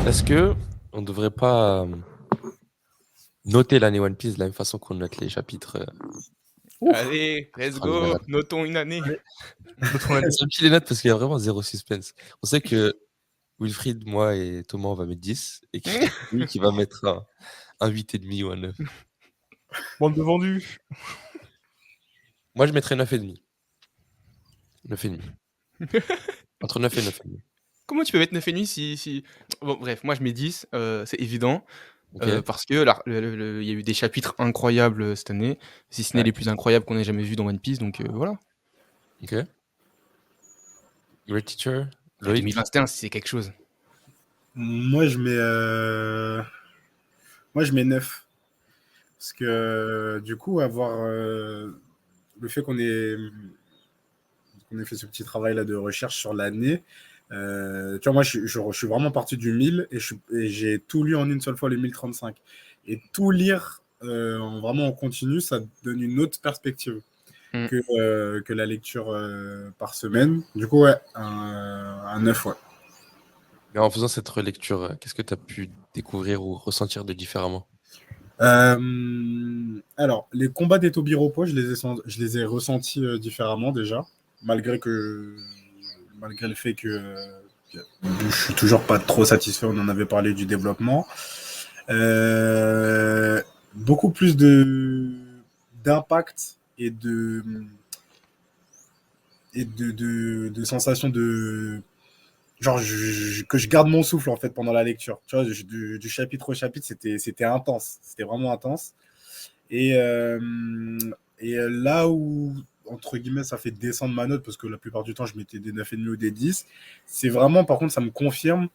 Est-ce que on devrait pas noter l'année One Piece de la même façon qu'on note les chapitres Ouf. Allez, let's extraordinaires? go, notons une année. Allez. Notons l'année. C'est petit les notes parce qu'il y a vraiment zéro suspense. On sait que Wilfried, moi et Thomas, on va mettre 10 et qu'il y a lui qui va mettre un 8,5 ou un 9. Bande de vendus. Moi, je mettrais 9,5. 9,5. Entre 9 et 9,5. Comment tu peux mettre 9,5 si... Bon, bref, moi je mets 10, c'est évident. Ok. Parce que il y a eu des chapitres incroyables cette année, si ce n'est Ouais. les plus incroyables qu'on ait jamais vus dans One Piece, donc voilà. Ok. Great teacher. Et Loïc. 2021, c'est quelque chose. Moi, je mets 9. Parce que du coup, avoir le fait qu'on ait fait ce petit travail-là de recherche sur l'année, tu vois, moi, je suis vraiment parti du 1000 et j'ai tout lu en une seule fois, le 1035. Et tout lire vraiment en continu, ça donne une autre perspective que la lecture par semaine. Du coup, ouais, un 9, ouais. Mais en faisant cette relecture, qu'est-ce que tu as pu découvrir ou ressentir de différemment? Alors, les combats des Tobiropo, je les ai ressentis différemment déjà, malgré le fait que je suis toujours pas trop satisfait, on en avait parlé du développement. Beaucoup plus d'impact et de sensation de genre que je garde mon souffle en fait pendant la lecture. Tu vois, du chapitre au chapitre, c'était intense, c'était vraiment intense. Et, euh, et là où, entre guillemets, ça fait descendre ma note, parce que la plupart du temps, je mettais des 9,5 ou des 10, c'est vraiment, par contre, ça me confirme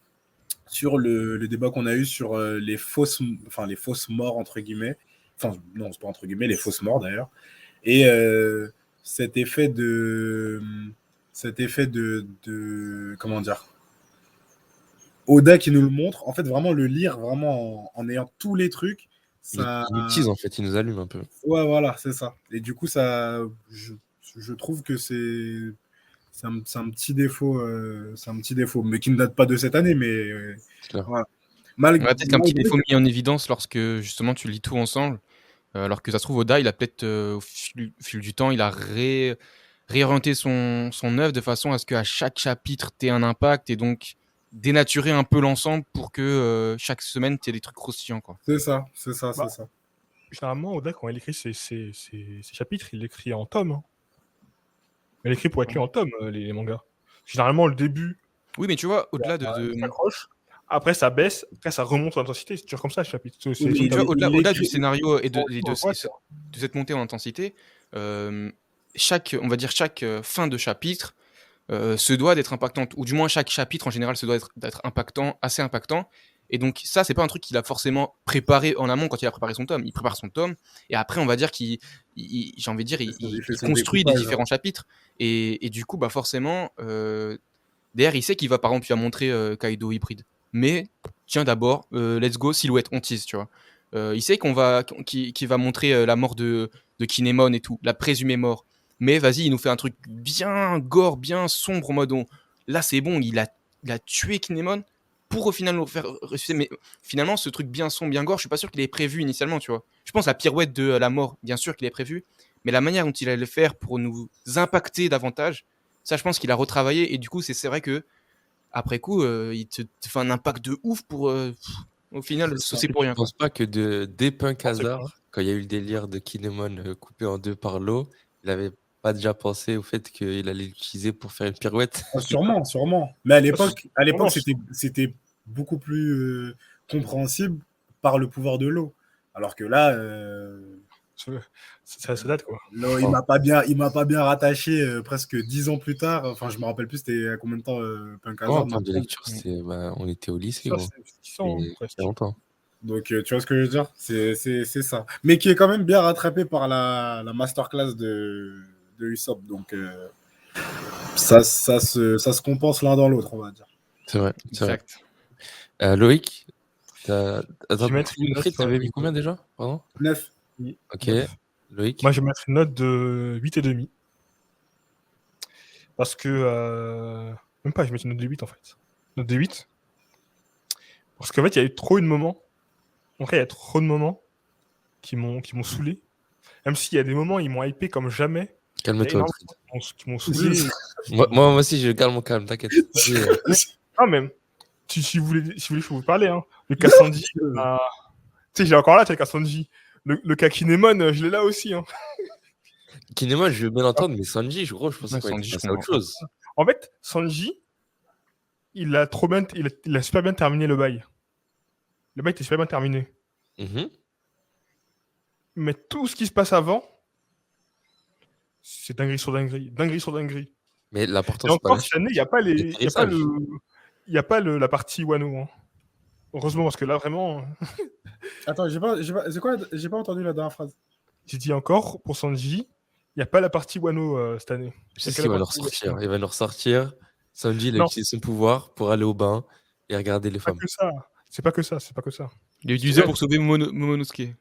sur le débat qu'on a eu sur les fausses morts, entre guillemets. Enfin, non, c'est pas entre guillemets, les fausses morts d'ailleurs. Et cet effet comment dire, Oda qui nous le montre, en fait, vraiment le lire, vraiment en ayant tous les trucs, ça. Il nous tease en fait, il nous allume un peu. Ouais, voilà, c'est ça. Et du coup, je trouve que c'est un petit défaut, mais qui ne date pas de cette année, mais voilà. Ouais, peut-être qu'un petit défaut mis en évidence lorsque justement tu lis tout ensemble, alors que ça se trouve Oda, il a peut-être au fil du temps, il a réorienté son œuvre de façon à ce qu'à chaque chapitre t'aies un impact et donc dénaturer un peu l'ensemble pour que chaque semaine t'aies des trucs croustillants, quoi. C'est ça. Généralement, Oda, quand il écrit ses chapitres, il l'écrit en tomes. Hein. Il écrit pour être lu en tomes, les mangas. Généralement, le début. Oui, mais tu vois, au-delà de. Ça accroche. Après, ça baisse. Après, ça remonte en intensité. C'est toujours comme ça, le chapitre. Oui, tu vois, au-delà du scénario et de cette montée en intensité, on va dire chaque fin de chapitre se doit d'être impactante, ou du moins chaque chapitre en général se doit d'être impactant, assez impactant. Et donc ça, c'est pas un truc qu'il a forcément préparé en amont quand il a préparé son tome. Il prépare son tome et après, on va dire qu'il construit des différents chapitres. Et du coup, bah forcément, derrière, il sait qu'il va, par exemple, il va montrer Kaido hybride. Mais tiens, d'abord, let's go silhouette, on tease, tu vois. Il sait qu'il va montrer la mort de Kinemon et tout, la présumée mort. Mais vas-y, il nous fait un truc bien gore, bien sombre en mode là c'est bon, il a tué Kinemon pour au final nous faire ressusciter. Mais finalement, ce truc bien sombre, bien gore, je suis pas sûr qu'il ait prévu initialement, tu vois. Je pense la pirouette de la mort, bien sûr qu'il est prévu, mais la manière dont il allait le faire pour nous impacter davantage, ça je pense qu'il a retravaillé et du coup c'est vrai que après coup, il te fait un impact de ouf pour au final c'est pour rien. Je pense pas que dès Punk Hazard, quand il y a eu le délire de Kinemon coupé en deux par l'eau, il avait pas déjà pensé au fait qu'il allait l'utiliser pour faire une pirouette. Sûrement. Mais à l'époque, c'était beaucoup plus compréhensible par le pouvoir de l'eau. Alors que là, ça date, quoi. Là, il m'a pas bien rattaché presque 10 ans plus tard. Enfin, je me rappelle plus c'était à combien de temps Punk Hazard. En termes de lecture, on était au lycée. C'est longtemps. Donc, tu vois ce que je veux dire, c'est ça. Mais qui est quand même bien rattrapé par la masterclass de Usopp. Donc, ça se compense l'un dans l'autre, on va dire. C'est vrai. Exact. Loïc, Wilfried, t'avais mis combien déjà? Pardon 9. Ok. Loïc. Moi, je vais mettre une note de 8,5. Parce que. Même pas, je vais mettre une note de 8 en fait. Note de 8. Parce qu'en fait, il y a eu trop de moments. En vrai, il y a trop de moments qui m'ont saoulé. Même s'il y a des moments, ils m'ont hypé comme jamais. Il y a Calme-toi, énormément Wilfried. de moments qui m'ont saoulé. Moi aussi, je garde mon calme, t'inquiète. Vas-y, Ah, même. Si vous voulez, je peux vous parler. Hein. Le Kassanji. Tu sais, j'ai encore là, tu sais, Kassanji. Le Kakinemon, je l'ai là aussi. Hein. Kinemon, je veux bien l'entendre, mais Sanji, je pensais Ouais, qu'on était Sanji, je passé à autre comprends. chose. En fait, Sanji, il a super bien terminé le bail. Le bail était super bien terminé. Mhm. Mais tout ce qui se passe avant, c'est dinguerie sur dinguerie. Dinguerie sur dinguerie. Mais l'important, Et c'est pas encore, cette année, il n'y a pas l'atterrissage. la partie Wano. Hein. Heureusement, parce que là, vraiment, Attends, j'ai pas entendu la dernière phrase. j'ai dit encore, pour Sanji, il n'y a pas la partie Wano cette année. Je Il y sais a ce que qu'il la va nous partie ressortir. Wano. Il va nous ressortir. Sanji, il a Non, utilisé son pouvoir pour aller au bain et regarder les pas femmes. que ça. C'est pas que ça. C'est pas que ça. Il a utilisé pour sauver Momonosuke.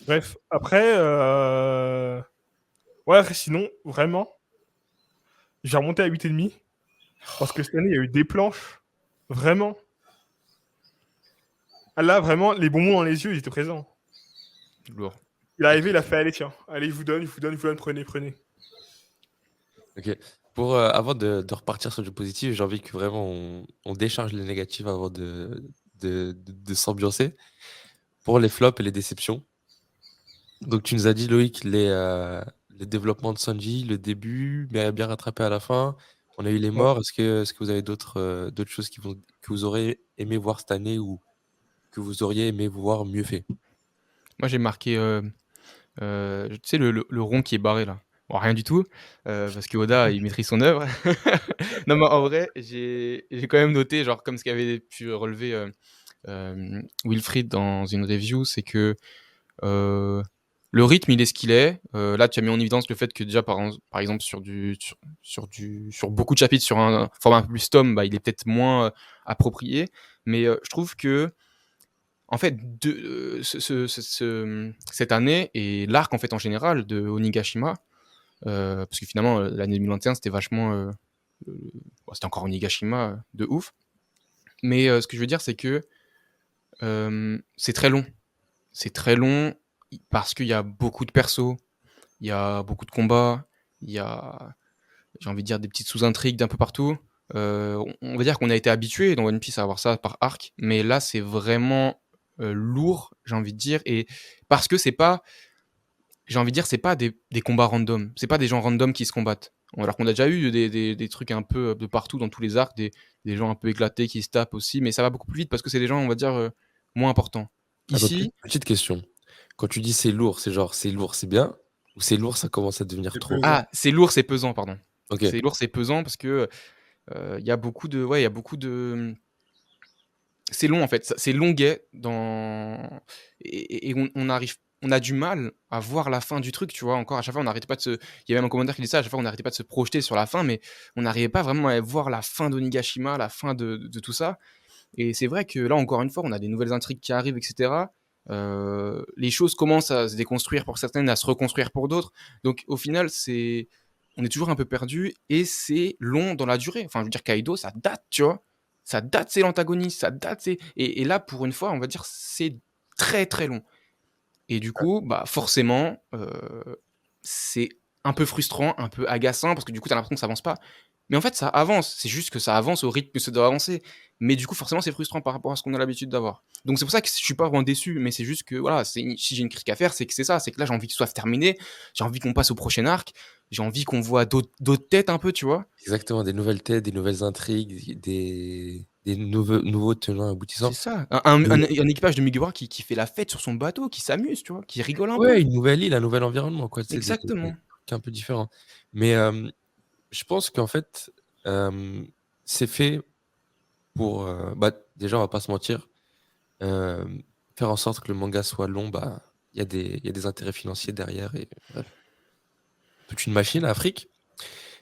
Bref, après, ouais, sinon, vraiment, j'ai remonté à 8,5. Parce que cette année, il y a eu des planches. Vraiment. Ah, là, vraiment, les bonbons dans les yeux, ils étaient présents. Lourd. Il est arrivé, il a fait, allez, tiens, allez, je vous donne, prenez. Ok. Avant de repartir sur du positif, j'ai envie que vraiment on décharge les négatifs avant de s'ambiancer. Pour les flops et les déceptions. Donc tu nous as dit, Loïc, les développements de Sanji, le début, mais bien rattrapé à la fin. On a eu les Ouais. morts. Est-ce que vous avez d'autres choses que vous aurez aimé voir cette année ou que vous auriez aimé voir mieux fait? Moi, j'ai marqué, tu sais, le rond qui est barré là. Bon, rien du tout, parce que Oda, il maîtrise son œuvre. Non, mais en vrai, j'ai quand même noté, genre, comme ce qu'avait pu relever Wilfried dans une review, c'est que le rythme, il est ce qu'il est. Là, tu as mis en évidence le fait que déjà, par exemple, sur beaucoup de chapitres, sur un format un peu plus tome, bah, il est peut-être moins approprié. Mais je trouve que, en fait, cette année et l'arc en fait en général de Onigashima, parce que finalement l'année 2021 c'était vachement, c'était encore Onigashima de ouf. Mais ce que je veux dire, c'est que c'est très long. C'est très long parce qu'il y a beaucoup de persos, il y a beaucoup de combats, il y a, j'ai envie de dire, des petites sous-intrigues d'un peu partout. On va dire qu'on a été habitué dans One Piece à avoir ça par arc, mais là c'est vraiment lourd, j'ai envie de dire, et parce que c'est pas, j'ai envie de dire, c'est pas des combats random, c'est pas des gens random qui se combattent. Alors qu'on a déjà eu des trucs un peu de partout dans tous les arcs, des gens un peu éclatés qui se tapent aussi, mais ça va beaucoup plus vite parce que c'est des gens, on va dire, moins importants. Attends, Ici, petite question. Quand tu dis c'est lourd, c'est genre c'est lourd, c'est bien, ou c'est lourd, ça commence à devenir C'est trop? pesant. ah, c'est lourd, c'est pesant, pardon. Ok. C'est lourd, c'est pesant parce que il y a beaucoup de, ouais, il y a beaucoup de, c'est long en fait, c'est longuet dans, et on a du mal à voir la fin du truc, tu vois. Encore à chaque fois, on n'arrêtait pas de se, il y avait même un commentaire qui disait ça, à chaque fois, on n'arrêtait pas de se projeter sur la fin, mais on n'arrivait pas vraiment à voir la fin d'Onigashima, la fin de tout ça. Et c'est vrai que là, encore une fois, on a des nouvelles intrigues qui arrivent, etc. Les choses commencent à se déconstruire pour certaines, à se reconstruire pour d'autres. Donc au final, on est toujours un peu perdu et c'est long dans la durée. Enfin, je veux dire, Kaido, ça date, tu vois. Ça date, c'est l'antagoniste, ça date, c'est. Et là, pour une fois, on va dire, c'est très très long. Et du coup, bah forcément, c'est un peu frustrant, un peu agaçant, parce que du coup, tu as l'impression que ça avance pas. Mais en fait, ça avance. C'est juste que ça avance au rythme que ça doit avancer. Mais du coup, forcément, c'est frustrant par rapport à ce qu'on a l'habitude d'avoir. Donc c'est pour ça que je suis pas vraiment déçu, mais c'est juste que voilà, si j'ai une critique à faire, c'est que c'est ça, c'est que là j'ai envie que ce soit terminé, j'ai envie qu'on passe au prochain arc, j'ai envie qu'on voit d'autres têtes un peu, tu vois. Exactement, des nouvelles têtes, des nouvelles intrigues, des nouveaux tenants C'est aboutissants. ça. Un Euh, équipage de Mugiwara qui fait la fête sur son bateau, qui s'amuse, tu vois, qui rigole un peu. Ouais, une nouvelle île, un nouvel environnement, quoi, tu sais, des Exactement. trucs un peu différents. Mais je pense qu'en fait, euh, c'est fait pour. Bah, déjà, on va pas se mentir, euh, faire en sorte que le manga soit long, bah, il y a des intérêts financiers derrière et bref, toute une machine à Afrique.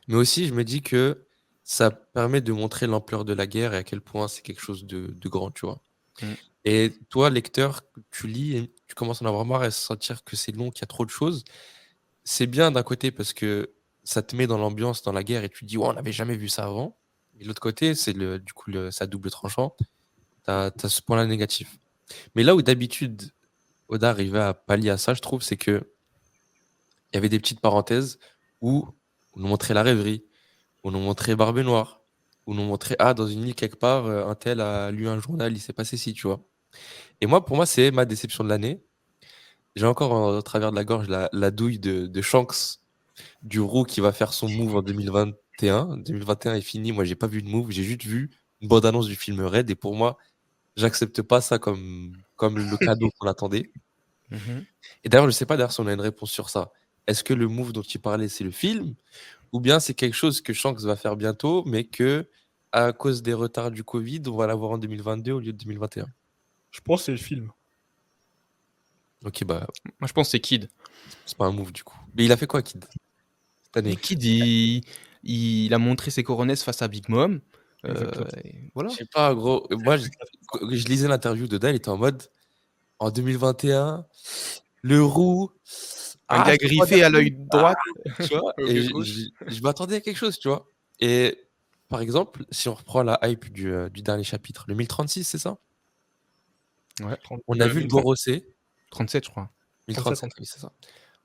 Mais aussi, je me dis que ça permet de montrer l'ampleur de la guerre et à quel point c'est quelque chose de grand, tu vois. Mm. Et toi, lecteur, tu lis et tu commences à en avoir marre et à sentir que c'est long, qu'il y a trop de choses. C'est bien d'un côté parce que ça te met dans l'ambiance, dans la guerre et tu te dis, ouais, on n'avait jamais vu ça avant. Et de l'autre côté, c'est du coup, ça double tranchant. t'as ce point-là négatif. Mais là où d'habitude, Oda arrivait à pallier à ça, je trouve, c'est que il y avait des petites parenthèses où on nous montrait la rêverie, où on nous montrait Barbe Noire, où on nous montrait, ah, dans une île quelque part, un tel a lu un journal, il s'est passé ci, tu vois. Et moi, pour moi, c'est ma déception de l'année. J'ai encore au travers de la gorge la douille de Shanks, du roux qui va faire son move en 2021. 2021 est fini, moi, j'ai pas vu de move, j'ai juste vu une bande-annonce du film Red, et pour moi, j'accepte pas ça comme le cadeau qu'on attendait. Mhm. Et d'ailleurs, je sais pas d'ailleurs si on a une réponse sur ça. Est-ce que le move dont tu parlais, c'est le film? Ou bien c'est quelque chose que Shanks va faire bientôt, mais que à cause des retards du Covid, on va l'avoir en 2022 au lieu de 2021? Je pense que c'est le film. Ok, bah, Moi, je pense que c'est Kid. c'est pas un move du coup. Mais il a fait quoi, Kid, cette Mais année? Kid, il a montré ses coronets face à Big Mom. Exactement. Et voilà. Je sais pas, gros. Moi, je lisais l'interview de Dan, il était en mode en 2021, le roux. Un Ah, gars je crois griffé à l'œil ah, droit. tu vois, Au et lieu de gauche. je m'attendais à quelque chose, tu vois. Et par exemple, si on reprend la hype du dernier chapitre, le 1036, c'est ça? Ouais. On a vu le 1030, Gorosei, 37, je crois. 1037, oui, c'est ça.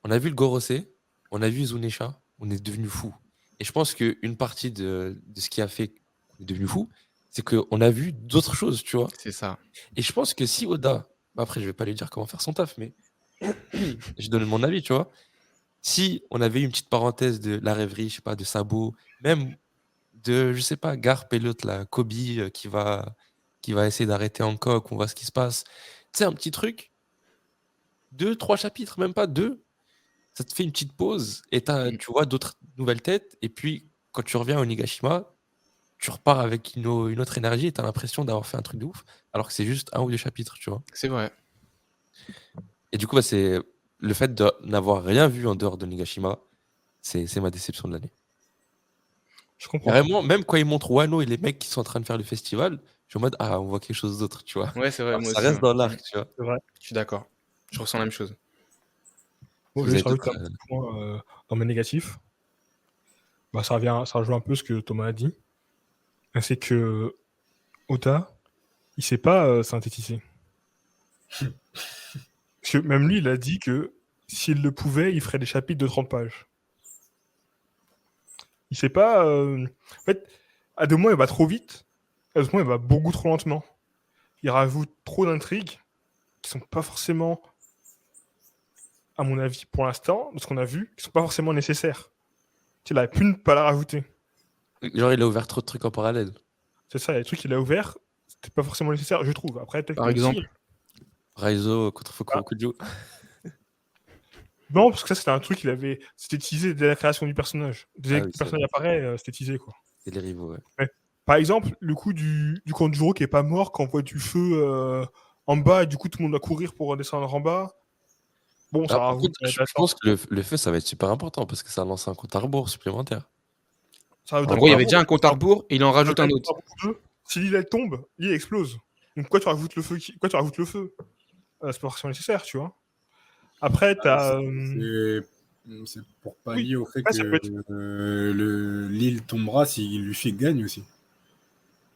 On a vu le Gorosei, on a vu Zunesha, on est devenu fou. Et je pense qu'une partie de ce qui a fait qu'on est devenu fou, c'est qu'on a vu d'autres choses, tu vois. C'est ça. Et je pense que si Oda, après je vais pas lui dire comment faire son taf, mais je donne mon avis, tu vois. Si on avait eu une petite parenthèse de la rêverie, je sais pas, de Sabo, même de, je sais pas, Garp et l'autre, là, Kobe, qui va essayer d'arrêter Hancock, on voit ce qui se passe. Tu sais, un petit truc, 2, 3 chapitres, même pas 2, ça te fait une petite pause et tu vois d'autres nouvelles têtes. Et puis, quand tu reviens au Nigashima, tu repars avec une autre énergie et tu as l'impression d'avoir fait un truc de ouf, alors que c'est juste 1 ou 2 chapitres, tu vois. C'est vrai. Et du coup, bah, c'est le fait de n'avoir rien vu en dehors de Nigashima, c'est ma déception de l'année. Je comprends. Vraiment, même quand ils montrent Wano et les mecs qui sont en train de faire le festival, je suis en mode, ah, on voit quelque chose d'autre, tu vois. Ouais, c'est vrai, Alors, moi ça aussi. reste Ouais. dans l'arc, tu vois. C'est vrai. Je suis d'accord. Je ressens la même chose. Bon, Vous je avez rajoute d'autres, un petit point dans mes négatifs. Bah, ça rejoint un peu ce que Thomas a dit. C'est que Oda, il sait pas synthétiser. Parce que même lui, il a dit que s'il le pouvait, il ferait des chapitres de 30 pages. Il sait pas. En fait, à deux mois, il va trop vite. À deux mois, il va beaucoup trop lentement. Il rajoute trop d'intrigues qui sont pas forcément, à mon avis, pour l'instant, de ce qu'on a vu, qui sont pas forcément nécessaires. Il aurait pu ne pas la rajouter. genre, il a ouvert trop de trucs en parallèle. C'est ça, il y a des trucs qu'il a ouverts, c'était pas forcément nécessaire, je trouve. Après, peut-être Par que exemple. si. Raizo contre Fukurokujo. Non, parce que ça, c'était un truc qu'il avait. C'était teasé dès la création du personnage. Dès Ah que oui, le personnage apparaît, c'était teasé, quoi. c'est les rivaux, ouais. Par exemple, le coup du Kanjuro qui est pas mort, quand on voit du feu en bas, et du coup, tout le monde doit courir pour descendre en bas. Bon, ça Alors, par rajoute. contre, je pense que le feu, ça va être super important parce que ça lance un compte à rebours supplémentaire. Ça rajoute En un gros, il y avait compte à déjà un rebours. compte à rebours et il en rajoute un Avec autre. Si l'île elle tombe, l'île explose. Donc pourquoi tu rajoutes le feu Pourquoi tu rajoutes le feu C'est pas forcément nécessaire, tu vois. Après, t'as. C'est pour pallier au fait Ouais, ça peut que être- l'île tombera si Luffy gagne aussi.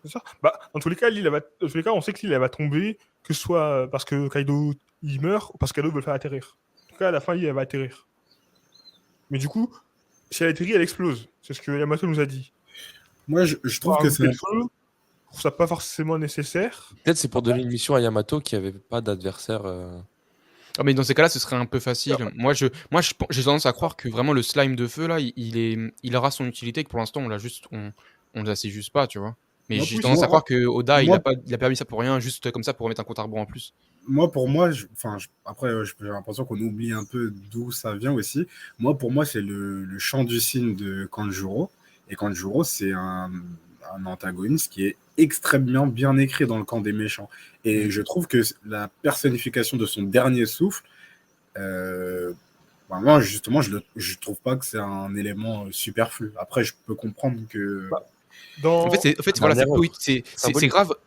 C'est ça. Bah, dans tous les cas, dans tous les cas, on sait que l'île elle va tomber, que ce soit parce que Kaido il meurt ou parce que Kaido veut le faire atterrir. En tout cas, à la fin, l'île elle va atterrir. Mais du coup, si elle atterrit, elle explose. C'est ce que Yamato nous a dit. Moi, je trouve que Rajouter c'est. le feu, je trouve ça pas forcément nécessaire. Peut-être c'est pour donner une mission à Yamato qui avait pas d'adversaire. Ah, mais dans ces cas-là, ce serait un peu facile. J'ai tendance à croire que vraiment le slime de feu, là, il aura son utilité, que pour l'instant, on la sait juste pas, tu vois. Mais Moi, j'ai oui, tendance à croire que Oda, il moi- a permis ça pour rien, juste comme ça, pour remettre un compte à rebours en plus. Moi, pour moi, après, j'ai l'impression qu'on oublie un peu d'où ça vient aussi. Moi, pour moi, c'est le chant du cygne de Kanjuro. Et Kanjuro, c'est un antagoniste qui est extrêmement bien écrit dans le camp des méchants. Et je trouve que la personnification de son dernier souffle, moi, justement, je trouve pas que c'est un élément superflu. Après, je peux comprendre que. En fait, voilà, Dernière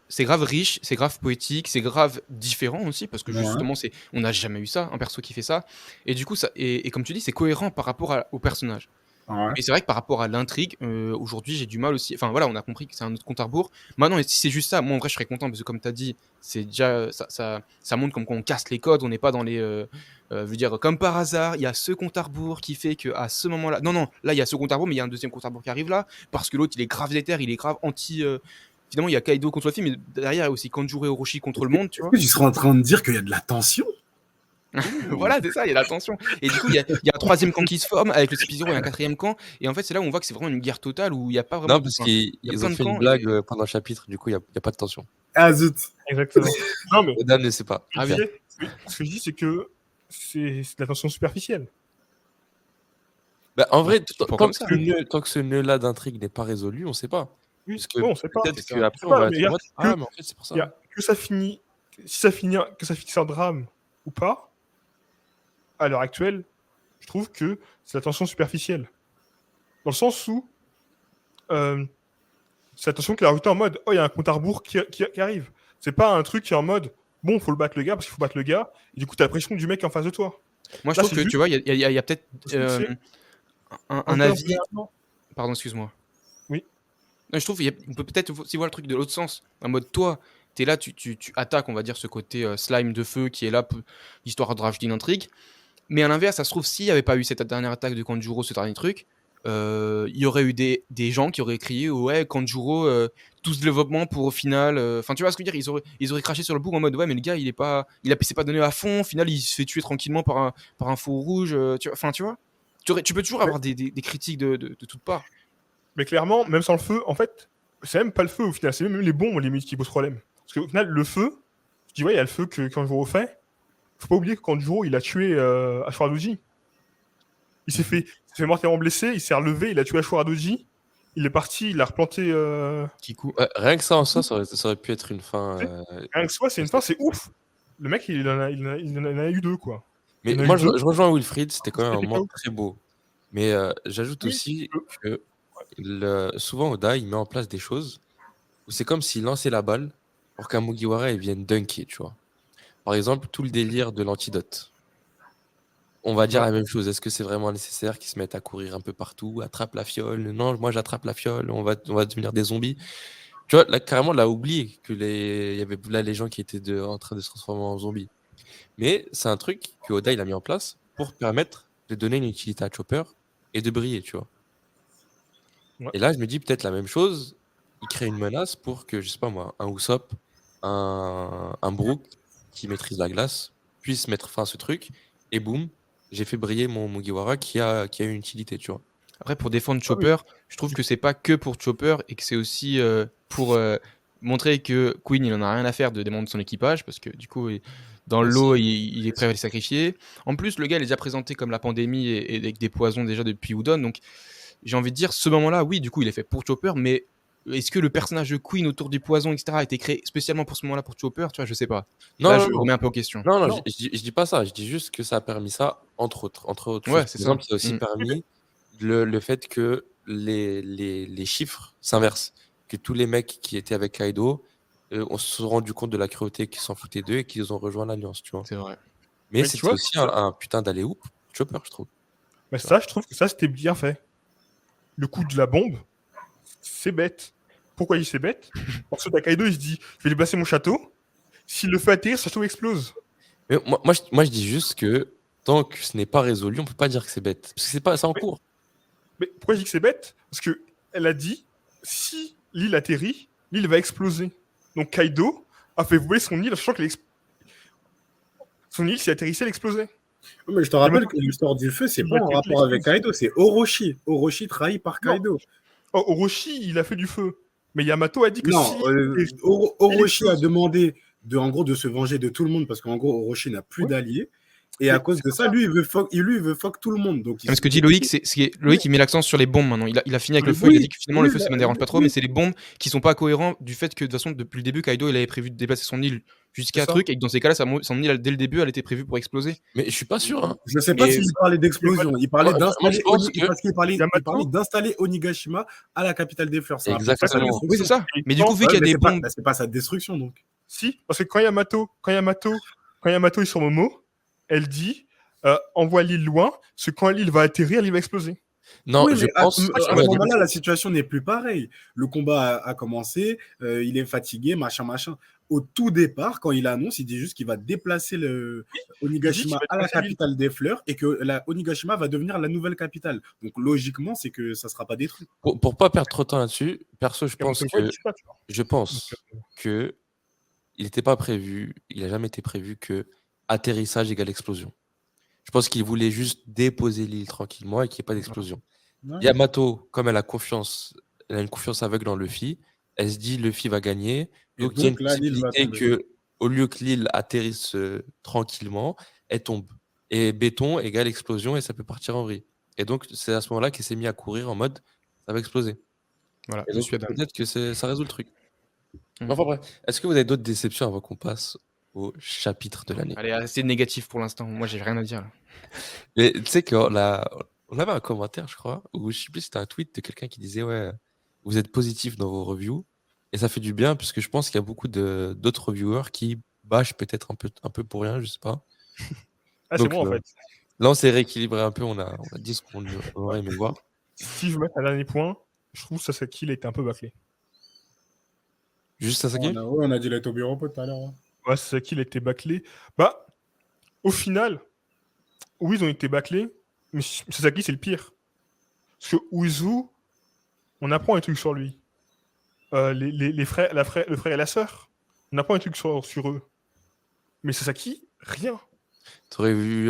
c'est grave riche, c'est grave poétique, c'est grave différent aussi, parce que Ouais. justement, on n'a jamais eu ça, un perso qui fait ça. Et du coup, et comme tu dis, c'est cohérent par rapport au personnage. Ouais. Et c'est vrai que par rapport à l'intrigue, aujourd'hui, j'ai du mal aussi. Enfin voilà, on a compris que c'est un autre compte à rebours. Maintenant, si c'est juste ça, moi en vrai, je serais content parce que comme tu as dit, c'est déjà ça montre comme qu'on casse les codes. On n'est pas dans les, je veux dire, comme par hasard, il y a ce compte à rebours qui fait que à ce moment-là, non, là il y a ce compte à rebours, mais il y a un deuxième compte à rebours qui arrive là parce que l'autre il est grave déter, il est grave anti. Finalement, il y a Kaido contre Luffy, mais derrière il y a aussi Kanjuro et Orochi contre le monde, tu Est-ce vois. que tu seras en train de dire qu'il y a de la tension? Voilà, c'est ça, il y a la tension. Et du coup, il y a un troisième camp qui se forme avec le CP0 et un quatrième camp. Et en fait, c'est là où on voit que c'est vraiment une guerre totale où il n'y a pas vraiment. Non, parce Enfin, qu'ils il y a ils plein ont de fait une camps. blague pendant le chapitre, du coup, il y a pas de tension. Ah zut. Exactement. Non, mais Oda ne sait pas. Ah ce oui. que je dis, ce que je dis, c'est que c'est de la tension superficielle. Bah, en vrai, Tu prends comme ça. tant que ce nœud-là d'intrigue n'est pas résolu, on sait pas. Oui, Parce que bon, on sait pas. peut-être c'est ça. qu'après, C'est on pas, va mais être en mode, regarde ah, que- mais en fait, c'est pour Il y ça. a que ça finit, que ça finisse en drame ou pas, à l'heure actuelle, je trouve que c'est la tension superficielle. Dans le sens où c'est la tension qui est rajoutée en mode oh, il y a un compte à rebours qui arrive. C'est pas un truc qui est en mode bon, faut le battre le gars parce qu'il faut battre le gars, et du coup, t'as la pression du mec en face de toi. Moi, je Là, trouve c'est que juste- tu vois, il y a peut-être c'est un un avis. peu- Pardon, excuse-moi. Oui. Non, je trouve qu'on peut peut-être aussi voir le truc de l'autre sens. En mode, toi, t'es là, tu attaques, on va dire, ce côté slime de feu qui est là, histoire de rajouter une intrigue. Mais à l'inverse, ça se trouve, s'il n'y avait pas eu cette dernière attaque de Kanjuro, ce dernier truc, il y aurait eu des gens qui auraient crié ouais, Kanjuro, tout ce développement pour au final. Enfin, tu vois ce que je veux dire, ils auraient craché sur le bout en mode ouais, mais le gars, s'est pas donné à fond, au final, il se fait tuer tranquillement par un feu rouge. Enfin, tu vois, tu peux toujours avoir des critiques de toutes parts. Mais clairement, même sans le feu, en fait, c'est même pas le feu au final, c'est même les bombes limite qui posent problème. Parce qu'au final, le feu, tu vois, il y a le feu que Kanjuro fait. Faut pas oublier que Kanjuro, il a tué Ashura Doji. Il s'est fait mortellement blessé, il s'est relevé, il a tué Ashura Doji. Il est parti, il a replanté. Kiku. Rien que ça en soi, ça aurait pu être une fin. Rien que soit, c'est une fin, c'est ouf. Le mec, il en a eu deux, quoi. Mais Il y en a moi, eu je, deux. je rejoins Wilfried, c'était quand même un C'était pas moment ouf. très beau. Mais j'ajoute Oui, aussi euh, que souvent, Oda, il met en place des choses où c'est comme s'il lançait la balle pour qu'un Mugiwara il vienne dunker, tu vois. Par exemple, tout le délire de l'antidote. On va dire Ouais. la même chose. Est-ce que c'est vraiment nécessaire qu'ils se mettent à courir un peu partout, attrape la fiole? Non, moi j'attrape la fiole, on va devenir des zombies. Tu vois, là, carrément, là, oublié que il y avait là les gens qui étaient en train de se transformer en zombies. Mais c'est un truc que Oda il a mis en place pour permettre de donner une utilité à Chopper et de briller, tu vois. Ouais. Et là, je me dis peut-être la même chose. Il crée une menace pour que, je sais pas moi, un Usopp, un Brook qui maîtrise la glace puisse mettre fin à ce truc. Et boum, j'ai fait briller mon Mugiwara qui a une utilité, tu vois. Après, pour défendre Chopper, je trouve que c'est pas que pour Chopper et que c'est aussi pour montrer que Queen, il en a rien à faire de des membres de son équipage parce que du coup, dans l'eau, il est prêt à les sacrifier. En plus, le gars, il est déjà présenté comme la pandémie et avec des poisons déjà depuis Udon. Donc, j'ai envie de dire, ce moment-là, oui, du coup, il est fait pour Chopper, mais est-ce que le personnage de Queen autour du poison, etc., a été créé spécialement pour ce moment-là pour Chopper? Tu vois, je sais pas. Non, Là, non, je non. remets un peu en question. Non, Non. je dis pas ça. Je dis juste que ça a permis ça, entre autres Ouais, choses. c'est Par ça. exemple, ça a aussi Mm. permis le fait que les chiffres s'inversent. Que tous les mecs qui étaient avec Kaido, on se sont rendu compte de la cruauté qu'ils s'en foutaient d'eux et qu'ils ont rejoint l'Alliance, tu vois. C'est vrai. Mais Mais tu c'était vois, aussi ça- un putain d'aller-oop, Chopper, je trouve. Mais ça, je trouve que ça, c'était bien fait. Le coup de la bombe, c'est bête. Pourquoi il c'est bête? Parce que Kaido, il se dit, je vais déplacer mon château. S'il le fait atterrir, son château explose. Mais moi, je dis juste que tant que ce n'est pas résolu, on peut pas dire que c'est bête. Parce que c'est en cours. Mais pourquoi je dis que c'est bête? Parce que elle a dit, si l'île atterrit, l'île va exploser. Donc Kaido a fait voler son île, sachant que son île, si elle atterrissait, elle explosait. Mais je te rappelle que l'histoire du feu, c'est Il pas va en que rapport avec l'exploser. Kaido, c'est Orochi. Orochi trahi par Non. Kaido. Oh, Orochi, il a fait du feu. Mais Yamato a dit que Non, si... Orochi a explose. demandé en gros, de se venger de tout le monde parce qu'en gros, Orochi n'a plus Oui. d'alliés. Et à cause de ça, lui, il veut fuck tout le monde. Donc, Ce que dit Loïc, Loïc, il met l'accent sur les bombes maintenant. Il a fini avec le feu, Oui, il a dit que finalement oui, le feu, ça me dérange pas trop, oui. mais c'est les bombes qui sont pas cohérents du fait que de toute façon, depuis le début, Kaido, il avait prévu de déplacer son île jusqu'à C'est ça. truc, et que dans ces cas-là, son île, dès le début, elle était prévue pour exploser. Mais je suis pas sûr. Hein. Je ne sais pas Mais- s'il parlait d'explosion. Il parlait Moi, d'installer je pense que- parce qu'il parlait Yamato- d'installer Onigashima à la capitale des fleurs. Ça rappelle Exactement. pas sa Oui, c'est destruction. ça. Mais du coup, vu qu'il y a mais des c'est pas- bombes. bah, c'est pas sa destruction, donc. Si, parce que quand Yamato est sur Momo, elle dit envoie l'île loin, parce que quand l'île va atterrir, l'île va exploser. Non, Oui, je mais pense. à Ouais, ce moment-là, la situation n'est plus pareille. Le combat a commencé, il est fatigué, machin, machin. Au tout départ, quand il annonce, il dit juste qu'il va déplacer le Il dit qu'il Onigashima va à la déplacer l'île. capitale des fleurs et que la Onigashima va devenir la nouvelle capitale. Donc logiquement, c'est que ça ne sera pas détruit. pour pas perdre trop de temps là-dessus, perso, Et on te le voit, il dit pas, tu vois. je Donc, pense que il n'était pas prévu, il n'a jamais été prévu que atterrissage égale explosion. Je pense qu'il voulait juste déposer l'île tranquillement et qu'il n'y ait pas d'explosion. Ouais. Yamato, comme elle a une confiance aveugle dans Luffy, elle se dit Luffy va gagner. Et Donc il y a une donc là, l'île va possibilité tomber. que, au lieu que l'île atterrisse tranquillement, elle tombe. Et béton égale explosion et ça peut partir en vrille. Et donc c'est à ce moment-là qu'elle s'est mis à courir en mode ça va exploser. Voilà, Et je donc suis Adam. peut-être que ça résout le truc. Mm. Enfin bref, est-ce que vous avez d'autres déceptions avant qu'on passe au chapitre de l'année? Allez, assez négatif pour l'instant. Moi, j'ai rien à dire. Là. Mais tu sais on avait un commentaire, je crois, ou je sais plus si c'était un tweet de quelqu'un qui disait ouais, vous êtes positif dans vos reviews et ça fait du bien parce que je pense qu'il y a beaucoup d'autres reviewers qui bâchent peut-être un peu pour rien, je sais pas. Ah, c'est Donc bon, en fait. là, on s'est rééquilibré un peu, on a dit ce qu'on aurait aimé voir. Si je veux mettre un dernier point, je trouve que Sasaki, il était un peu bâclé. Juste Sasaki? On a dit la Tobiropo tout à l'heure. Hein. Ouais, Sasaki, il était bâclé. Bah, au final, oui, ils ont été bâclés, mais Sasaki, c'est le pire. Parce que Uzu, on apprend un truc sur lui. Les frères, le frère et la sœur, on apprend un truc sur eux. Mais Sasaki, rien. T'aurais voulu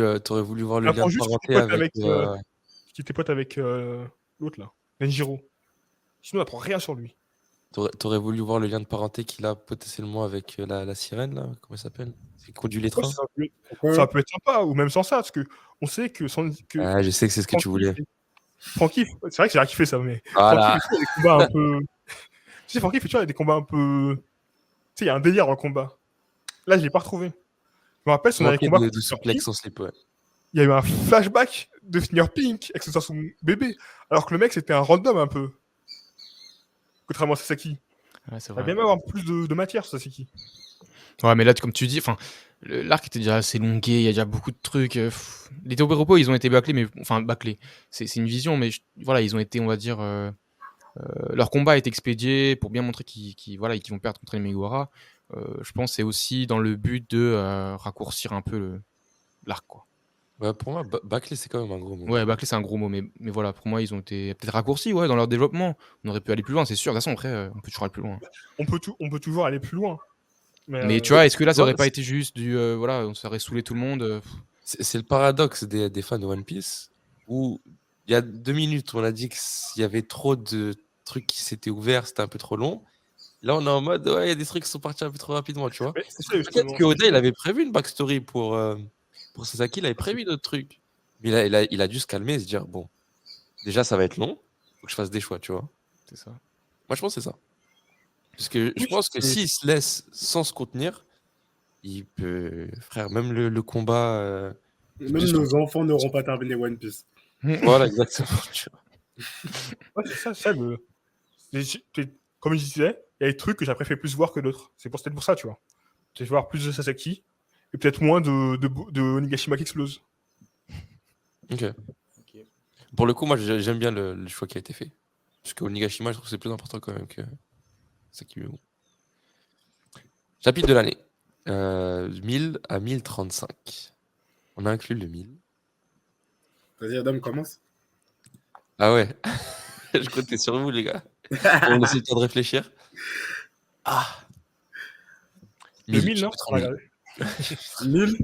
voir On le lien apprend de juste parenté avec. qu'il était pote avec l'autre, là, Nenjiro. Sinon, on apprend rien sur lui. T'aurais voulu voir le lien de parenté qu'il a potentiellement avec la sirène, là? Comment elle s'appelle? C'est qui conduit les Ouais, trains? ça peut être sympa, ou même sans ça, parce que on sait que, Ah, je sais que c'est ce que tu voulais. Francky, c'est vrai que j'ai kiffé ça, mais Voilà. Francky fait toujours des combats un peu. Tu sais, Francky fait toujours des combats un peu. Tu sais, il y a un délire dans le combat. Là, je l'ai pas retrouvé. Je me rappelle son dernier Manquer combat de contre Senior souplex Pink, sans slip, ouais. il y a eu un flashback de Senior Pink avec son bébé, alors que le mec c'était un random un peu. Contrairement à Sasaki. Ouais, c'est Il va vrai. bien avoir plus de matière sur Sasaki. Ouais, mais là, comme tu dis, enfin, l'arc était déjà assez longué, il y a déjà beaucoup de trucs. Les Tobiropo, ils ont été bâclés, mais enfin, bâclés. C'est une vision, mais voilà, ils ont été, on va dire, leur combat est expédié pour bien montrer voilà, qu'ils vont perdre contre les Megawara. Je pense que c'est aussi dans le but de raccourcir un peu l'arc, quoi. Ouais, pour moi, bâclé, c'est quand même un gros mot. Ouais, bâclé, c'est un gros mot, mais voilà, pour moi, ils ont été peut-être raccourcis, ouais, dans leur développement. On aurait pu aller plus loin, c'est sûr. De toute façon, après, on peut toujours aller plus loin. On peut toujours aller plus loin. Mais tu vois, est-ce que là, ça Ouais, aurait pas été juste du. Voilà, on serait saoulé tout le monde c'est le paradoxe des fans de One Piece où il y a 2 minutes, on a dit qu'il y avait trop de trucs qui s'étaient ouverts, c'était un peu trop long. Là, on est en mode, ouais, il y a des trucs qui sont partis un peu trop rapidement, tu vois. Mais c'est ça, Peut-être justement. que Oda, il avait prévu une backstory pour Sasaki, il avait prévu d'autres trucs. Mais il a dû se calmer et se dire, bon, déjà, ça va être long, faut que je fasse des choix, tu vois. C'est ça. Moi, je pense que c'est ça. Parce que je Oui, pense que s'il se laisse sans se contenir, il peut. Frère, même le combat. Même nos enfants n'auront pas terminé One Piece. Voilà, exactement. Tu vois. Ouais, c'est ça. Comme je disais, il y a des trucs que j'aurais préféré plus voir que d'autres. C'est peut-être pour ça, tu vois. Je vais voir plus de Sasaki et peut-être moins de Onigashima qui explose. Ok. Pour le coup, moi, j'aime bien le choix qui a été fait. Parce que Onigashima, je trouve que c'est plus important quand même que Sasaki. Mais bon. Chapitre de l'année. 1000 à 1035. On a inclus le 1000. Vas-y, Adam, commence. Ah ouais. Je comptais sur vous, les gars. On laisse le temps de réfléchir. Ah. 2000, non chapitre 1000.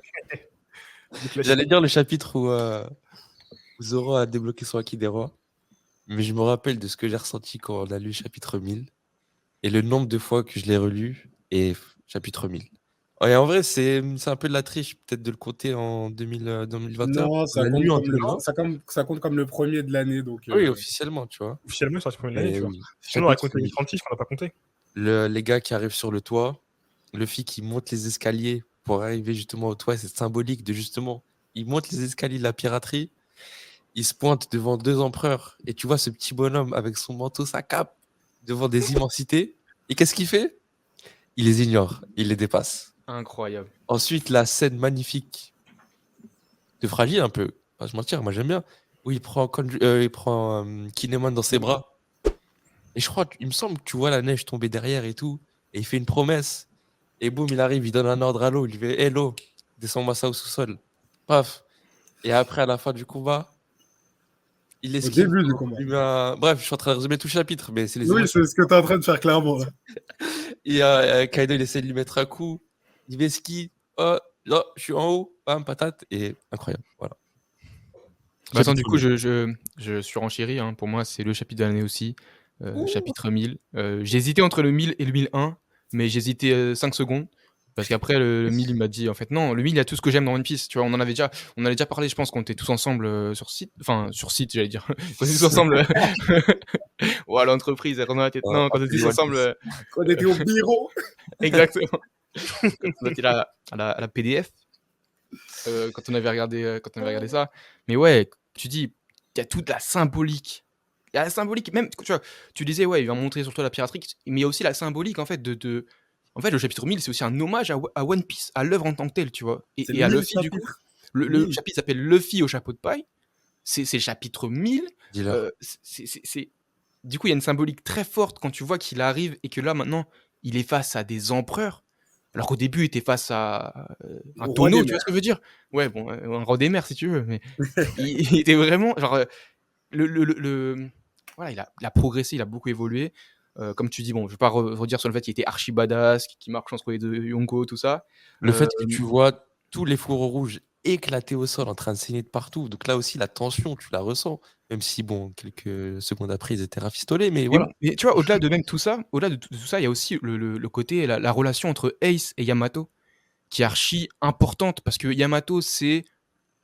1000. J'allais dire le chapitre où Zoro a débloqué son Haki des rois. Mais je me rappelle de ce que j'ai ressenti quand on a lu chapitre 1000. Et le nombre de fois que je l'ai relu. Et chapitre 1000. Et en vrai, c'est un peu de la triche, peut-être de le compter en 2021. Non, ça On l'a compte, lu en comme le, 2020. ça compte comme le premier de l'année. Donc, Oui, officiellement, tu vois. Officiellement, c'est la première année, Et tu vois. oui. Sinon, on aurait Chapitre compté les 1000. 36 qu'on n'a pas compté. Les gars qui arrivent sur le toit, Luffy qui monte les escaliers pour arriver justement au toit, c'est symbolique de justement, il monte les escaliers de la piraterie, il se pointe devant 2 empereurs, et tu vois ce petit bonhomme avec son manteau, sa cape, devant des immensités, et qu'est-ce qu'il fait? Il les ignore, il les dépasse. Incroyable. Ensuite, la scène magnifique de Fragile un peu, pas se mentir, moi j'aime bien, où il prend Kinemon dans ses bras. Et je crois, il me semble que tu vois la neige tomber derrière et tout. Et il fait une promesse. Et boum, il arrive, il donne un ordre à l'eau. Il lui fait Hello, descends-moi ça au sous-sol. Paf. Et après, à la fin du combat, il Au esquive. début du combat. Bref, je suis en train de résumer tout le chapitre, mais c'est les Oui, émotions. c'est ce que tu es en train de faire clairement. Là. Et Kaido, il essaie de lui mettre un coup. Il esquive. Oh, là, je suis en haut. Bam, patate. Et incroyable. Voilà. Bah attends, du Chapitre coup, 1000. je surenchéris. Hein. Pour moi, c'est le chapitre de l'année aussi. Ouh. Chapitre 1000. J'ai hésité entre le 1000 et le 1001, mais j'ai hésité 5 secondes. Parce qu'après, le 1000, il m'a dit, en fait, non, le 1000, il y a tout ce que j'aime dans One Piece. Tu vois, on en avait déjà parlé, je pense qu'on était tous ensemble sur site. Enfin, sur site, j'allais dire. Quand on était tous ensemble. Ouais, l'entreprise, elle rentre dans la tête. Non, quand on était tous One ensemble. Piece. Quand on était au bureau. Exactement. Quand on était là à la PDF. Quand on avait regardé ça. Mais ouais, tu dis, il y a toute la symbolique. Il y a la symbolique, même, tu vois, tu disais, ouais, il va montrer surtout la piraterie, mais il y a aussi la symbolique, en fait, En fait, le chapitre 1000, c'est aussi un hommage à One Piece, à l'œuvre en tant que telle, tu vois. C'est Et à 1000 Luffy, du coup. chapitres. Le 1000. chapitre s'appelle Luffy au chapeau de paille. C'est le chapitre 1000. Dis-leur. Du coup, il y a une symbolique très forte quand tu vois qu'il arrive et que là, maintenant, il est face à des empereurs. Alors qu'au début, il était face à un Au roi tonneau, des tu vois mers. ce que je veux dire? Ouais, bon, un roi des mers, si tu veux, mais il était vraiment, genre, voilà, il a progressé, il a beaucoup évolué. Comme tu dis, bon, je vais pas redire sur le fait qu'il était archi badass, qui marche entre les deux Yonko, tout ça. Le fait que tu vois tous les fourreaux rouges éclater au sol en train de saigner de partout. Donc là aussi, la tension, tu la ressens. Même si, bon, quelques secondes après, ils étaient rafistolés, mais voilà. Mais tu vois, au-delà de même tout ça, au-delà de tout ça, il y a aussi le côté, la relation entre Ace et Yamato, qui est archi importante, parce que Yamato, c'est,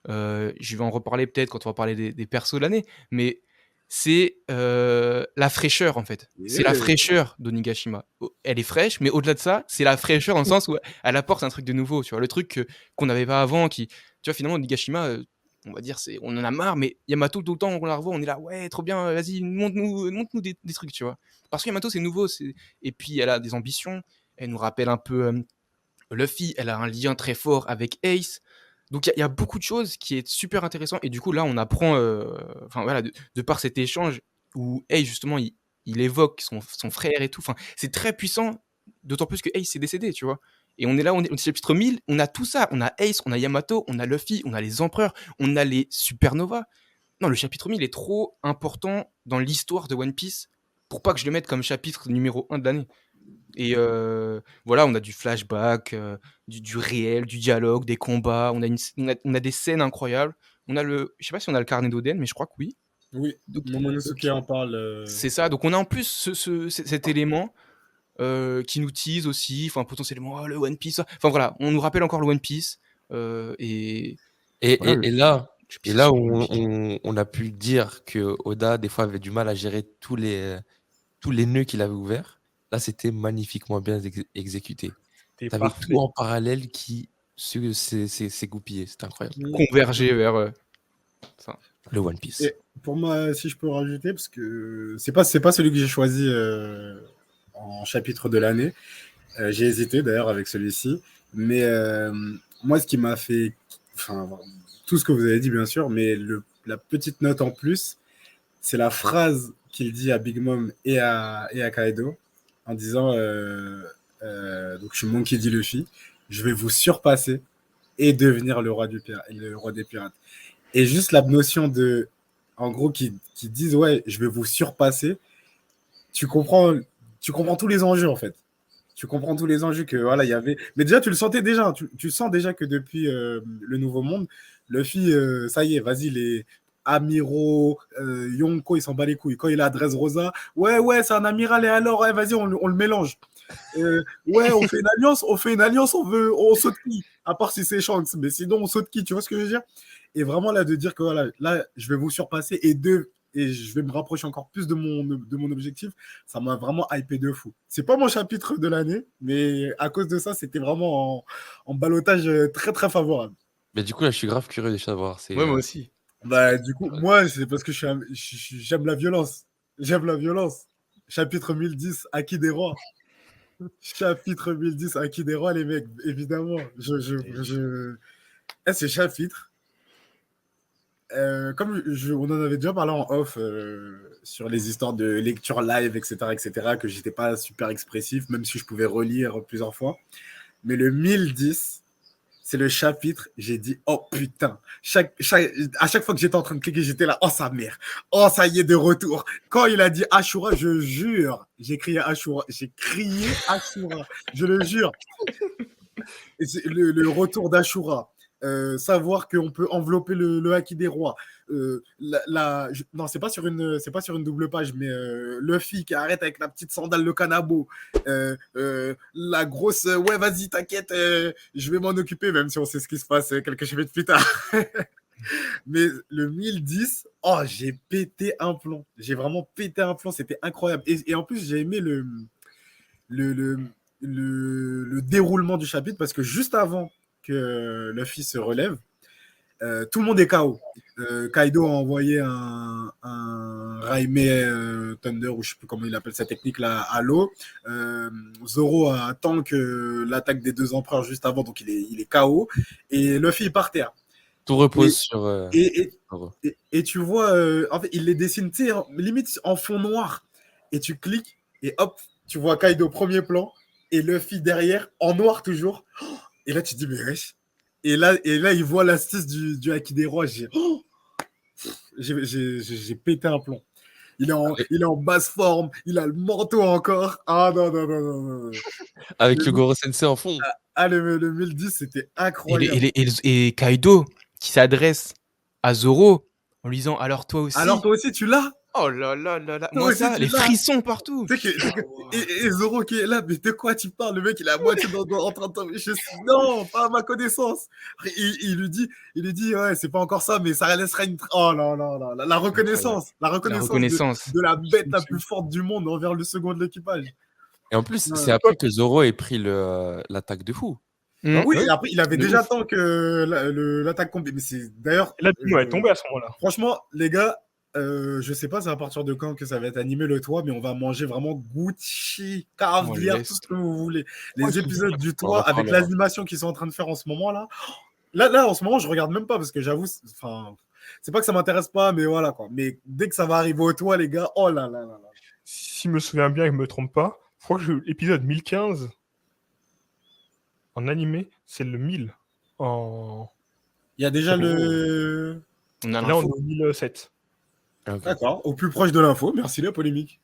je vais en reparler peut-être quand on va parler des persos de l'année, mais c'est la fraîcheur, en fait. C'est la Yeah. fraîcheur d'Onigashima. Elle est fraîche, mais au-delà de ça, c'est la fraîcheur dans le sens où elle apporte un truc de nouveau, tu vois, le truc qu'on n'avait pas avant, tu vois, finalement, Onigashima, on va dire, on en a marre, mais Yamato, tout le temps, on la revoit, on est là, ouais, trop bien, vas-y, montre-nous des trucs, tu vois. Parce que Yamato, c'est nouveau, et puis elle a des ambitions, elle nous rappelle un peu Luffy, elle a un lien très fort avec Ace. Donc il y a beaucoup de choses qui est super intéressant. Et du coup, là, on apprend, enfin voilà, de par cet échange où Ace, justement, il évoque son frère et tout. Enfin, c'est très puissant, d'autant plus que Ace est décédé, tu vois. Et on est là, on est au chapitre 1000, on a tout ça. On a Ace, on a Yamato, on a Luffy, on a les empereurs, on a les supernovas. Non, le chapitre 1000 est trop important dans l'histoire de One Piece pour pas que je le mette comme chapitre numéro 1 de l'année. Et voilà, on a du flashback, du réel, du dialogue, des combats, on a des scènes incroyables. Je sais pas si on a le carnet d'Oden, mais je crois que oui. Oui, Donc, Momonosuke en parle. c'est ça, donc on a en plus cet élément qui nous tease aussi, enfin potentiellement le One Piece. Enfin voilà, on nous rappelle encore le One Piece. Et Et, voilà, et, et là, chapitre et est là super où magnifique. on a pu dire que Oda, des fois, avait du mal à gérer tous les nœuds qu'il avait ouverts, là, c'était magnifiquement bien exécuté. T'es Tu avais parfait. tout en parallèle qui s'égoupillait. C'était incroyable. Converger vers ça. Le One Piece. Et pour moi, si je peux rajouter, parce que c'est pas celui que j'ai choisi en chapitre de l'année. J'ai hésité d'ailleurs avec celui-ci. Mais moi, ce qui m'a fait. Enfin, tout ce que vous avez dit, bien sûr, mais la petite note en plus, c'est la phrase qu'il dit à Big Mom et à Kaido en disant donc je suis Monkey D. Luffy, je vais vous surpasser et devenir le roi des pirates. Et juste la notion de. En gros, qui disent ouais, je vais vous surpasser, tu comprends, tu comprends tous les enjeux en fait. Tu comprends tous les enjeux que voilà, il y avait. Mais déjà, tu le sentais déjà. Tu sens déjà que depuis le Nouveau Monde, Luffy, ça y est, vas-y, les amiraux, Yonko, il s'en bat les couilles. Quand il a Dressrosa, ouais, c'est un amiral et alors, ouais, vas-y, on le mélange. Ouais, on fait une alliance, on saute qui? À part si c'est Shanks, mais sinon, on saute qui? Tu vois ce que je veux dire? Et vraiment, là, de dire que voilà, là, je vais vous surpasser et je vais me rapprocher encore plus de mon objectif, ça m'a vraiment hypé de fou. C'est pas mon chapitre de l'année, mais à cause de ça, c'était vraiment en ballottage très très favorable. Mais du coup, là, je suis grave curieux de savoir. Ouais, moi aussi. Bah, du coup, moi, c'est parce que j'aime la violence. J'aime la violence. Chapitre 1010, Acquis des rois. Chapitre 1010, Acquis des rois, les mecs, évidemment. Ce chapitre, comme on en avait déjà parlé en off sur les histoires de lecture live, etc., que j'étais pas super expressif, même si je pouvais relire plusieurs fois. Mais le 1010, c'est le chapitre, j'ai dit, oh putain. À chaque fois que j'étais en train de cliquer, j'étais là, oh sa mère, oh ça y est, de retour. Quand il a dit Ashura, je jure, j'ai crié Ashura, je le jure. Et c'est le retour d'Ashura. Savoir qu'on peut envelopper le Haki des rois. Non, c'est pas sur une double page, mais Luffy qui arrête avec la petite sandale, le canabo. La grosse, ouais, vas-y, t'inquiète, je vais m'en occuper, même si on sait ce qui se passe quelques chapitres plus tard. Mais le 1010, oh, j'ai pété un plomb. J'ai vraiment pété un plomb, c'était incroyable. Et en plus, j'ai aimé le, le déroulement du chapitre parce que juste avant que Luffy se relève, tout le monde est KO. Kaido a envoyé un Raime Thunder, ou je sais plus comment il appelle cette technique là, à l'eau. Zoro attend que l'attaque des deux empereurs juste avant, donc il est KO. Et Luffy est par terre. Tout repose sur. Et tu vois, en fait, il les dessine, tu sais, limite en fond noir. Et tu cliques, et hop, tu vois Kaido premier plan, et Luffy derrière, en noir toujours. Et là, tu te dis, mais wesh. Et là, il voit l'astuce du Haki des rois. J'ai pété un plomb. Il est en basse forme, il a le manteau encore. Ah non. Avec le Goro Sensei en fond. Le 1010, c'était incroyable. Et Kaido qui s'adresse à Zoro en lui disant alors toi aussi tu l'as? Oh là là là là. Toi Moi aussi, ça, les frissons partout. Et Zoro qui est là, mais de quoi tu parles? Le mec, il est à moitié en train de tomber. Non, pas à ma connaissance. Il lui dit, ouais, c'est pas encore ça, mais ça laissera une. Oh là là là, la reconnaissance. La reconnaissance de la bête la plus forte du monde envers le second de l'équipage. Et en plus, c'est après que Zoro ait pris l'attaque de fou. Oui, et après, il avait déjà tant que l'attaque combi. Mais c'est d'ailleurs. La plume est tombée à ce moment-là. Franchement, les gars, je sais pas c'est à partir de quand que ça va être animé le toit, mais on va manger vraiment Gucci, caviar, tout ce que vous voulez. Les épisodes du toit avec l'animation qu'ils sont en train de faire en ce moment là. Là, en ce moment, je regarde même pas parce que j'avoue, enfin, c'est pas que ça m'intéresse pas, mais voilà quoi. Mais dès que ça va arriver au toit, les gars, oh là là là là. Si je me souviens bien et que je me trompe pas, je crois que l'épisode 1015 en animé, c'est le 1000 en. Il y a déjà le. On a là, on est au 1007. Okay. D'accord, au plus proche de l'info. Merci la polémique.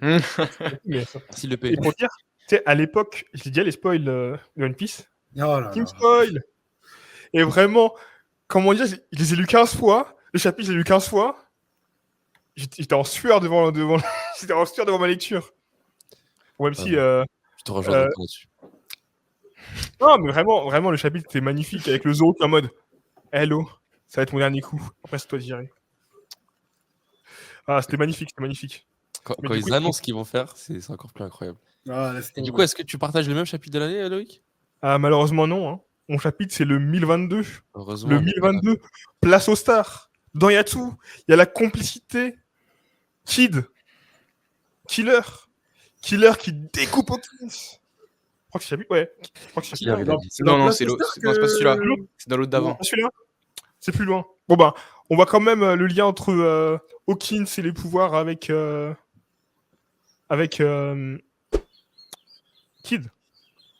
Merci le pays. Et pour dire, tu sais, à l'époque, je disais les spoils de One Piece. Oh là Team là. spoil. Et vraiment, comment dire, je les ai lus 15 fois. Le chapitre, je l'ai lu 15 fois. J'étais en sueur devant j'étais en sueur devant ma lecture. Même si. Je te rejoins là-dessus. Non, mais vraiment, le chapitre était magnifique avec le Zoro qui est en mode hello, ça va être mon dernier coup. Après, c'est toi de gérer. Ah, c'était magnifique. Quand ils annoncent ce qu'ils vont faire, c'est encore plus incroyable. Et du coup, est-ce que tu partages le même chapitre de l'année, Loïc? Ah, malheureusement, non. Hein. Mon chapitre, c'est le 1022. Heureusement. Le 1022, place aux stars. Dans Yatsu, il y a la complicité. Kid. Killer qui découpe au twist. Je crois que c'est chapitre. Ouais. Je crois que c'est chapitre. Non, c'est pas celui-là. C'est dans l'autre d'avant. Celui-là, c'est plus loin. Bon, bah, on voit quand même le lien entre Hawkins et les pouvoirs avec Kid.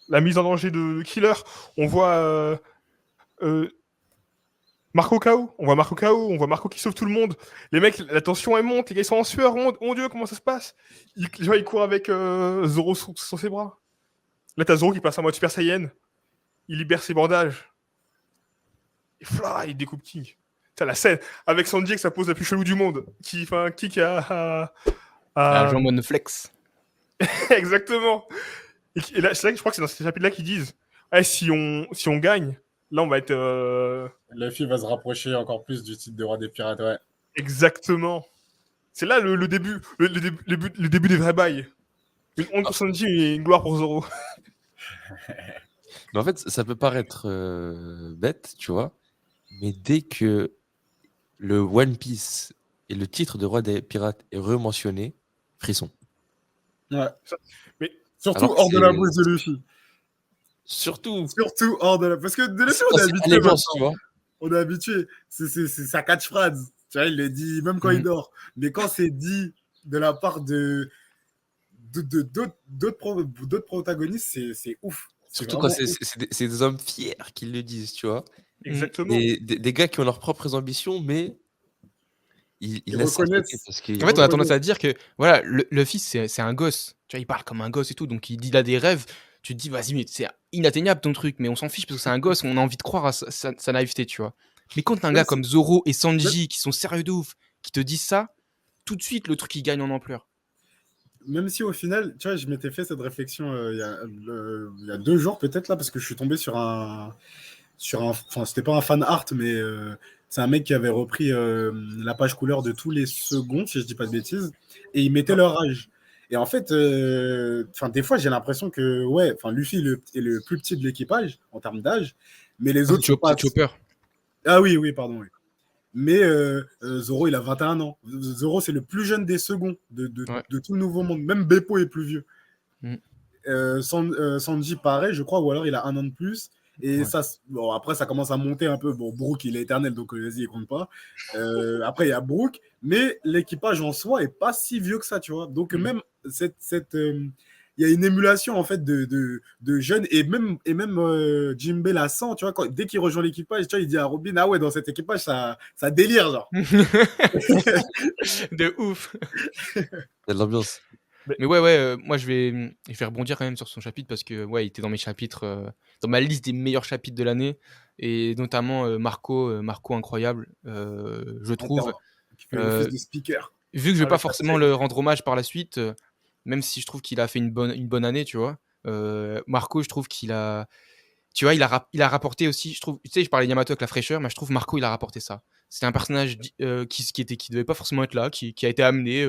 La mise en danger de Killer. On voit Marco KO. On voit Marco qui sauve tout le monde. Les mecs, la tension elle monte. Les gars ils sont en sueur. Oh Dieu, comment ça se passe? Il court avec Zoro sur ses bras. Là, t'as Zoro qui passe en mode Super Saiyan. Il libère ses bandages. Et fly, il découpe King. T'as la scène avec Sanji avec sa pose la plus chelou du monde. Qui fait un kick à Jean Monoflex. Exactement. Et là, c'est là que je crois que c'est dans ce chapitre-là qu'ils disent si on gagne, là, on va être. Luffy va se rapprocher encore plus du titre de roi des pirates, ouais. Exactement. C'est là le début, le début des vrais bails. Une honte pour Sanji et une gloire pour Zoro. Mais en fait, ça peut paraître bête, tu vois, mais dès que le One Piece et le titre de roi des pirates est rementionné, frisson. Ouais. Mais surtout hors de la bouche de Luffy. Surtout hors de la. Parce que de Luffy, on est habitué. Élégance, tu vois. on est habitué. C'est sa catchphrase. Tu vois, il le dit même quand il dort. Mais quand c'est dit de la part d'autres protagonistes, c'est ouf. Surtout quand c'est des hommes fiers qui le disent, tu vois. Exactement. Et des gars qui ont leurs propres ambitions, mais ils laissent ça de côté reconnaissent. parce que En fait, on a tendance à dire que voilà, le fils, c'est un gosse. Tu vois, il parle comme un gosse et tout, donc il a des rêves. Tu te dis, vas-y, mais c'est inatteignable ton truc, mais on s'en fiche parce que c'est un gosse, on a envie de croire à sa naïveté, tu vois. Mais quand t'as un gars comme Zoro et Sanji qui sont sérieux de ouf, qui te disent ça, tout de suite, le truc, il gagne en ampleur. Même si au final, tu vois, je m'étais fait cette réflexion il y a 2 jours peut-être là, parce que je suis tombé sur un enfin c'était pas un fan art, mais c'est un mec qui avait repris la page couleur de tous les secondes, si je dis pas de bêtises, et il mettait leur âge. Et en fait, des fois j'ai l'impression que ouais, Luffy est le plus petit de l'équipage en termes d'âge, mais les autres sont pas. Chopper. Ah oui, pardon. Oui. Mais Zoro, il a 21 ans. Zoro, c'est le plus jeune des seconds de tout le nouveau monde. Même Beppo est plus vieux. Sanji, pareil, je crois, ou alors il a 1 an de plus. Et ça, bon, après, ça commence à monter un peu. Bon, Brook, il est éternel, donc vas-y, il compte pas. Après, il y a Brook, mais l'équipage en soi est pas si vieux que ça, tu vois. Donc, même il y a une émulation en fait de jeunes, et même Jinbei la sent, tu vois, dès qu'il rejoint l'équipage, tu vois, il dit à Robin, ah ouais, dans cet équipage, ça délire, genre. De ouf. Il y a de l'ambiance. Mais ouais, moi je vais rebondir quand même sur son chapitre parce que ouais, il était dans mes chapitres, dans ma liste des meilleurs chapitres de l'année, et notamment Marco incroyable, je trouve. Qui fait l'office de speaker. Vu que je vais pas forcément le rendre hommage par la suite, même si je trouve qu'il a fait une bonne année, tu vois. Marco, je trouve qu'il a, tu vois, il a rapporté aussi, je trouve, tu sais, je parlais de Yamato avec la fraîcheur, mais je trouve Marco, il a rapporté ça. C'était un personnage qui devait pas forcément être là, qui a été amené,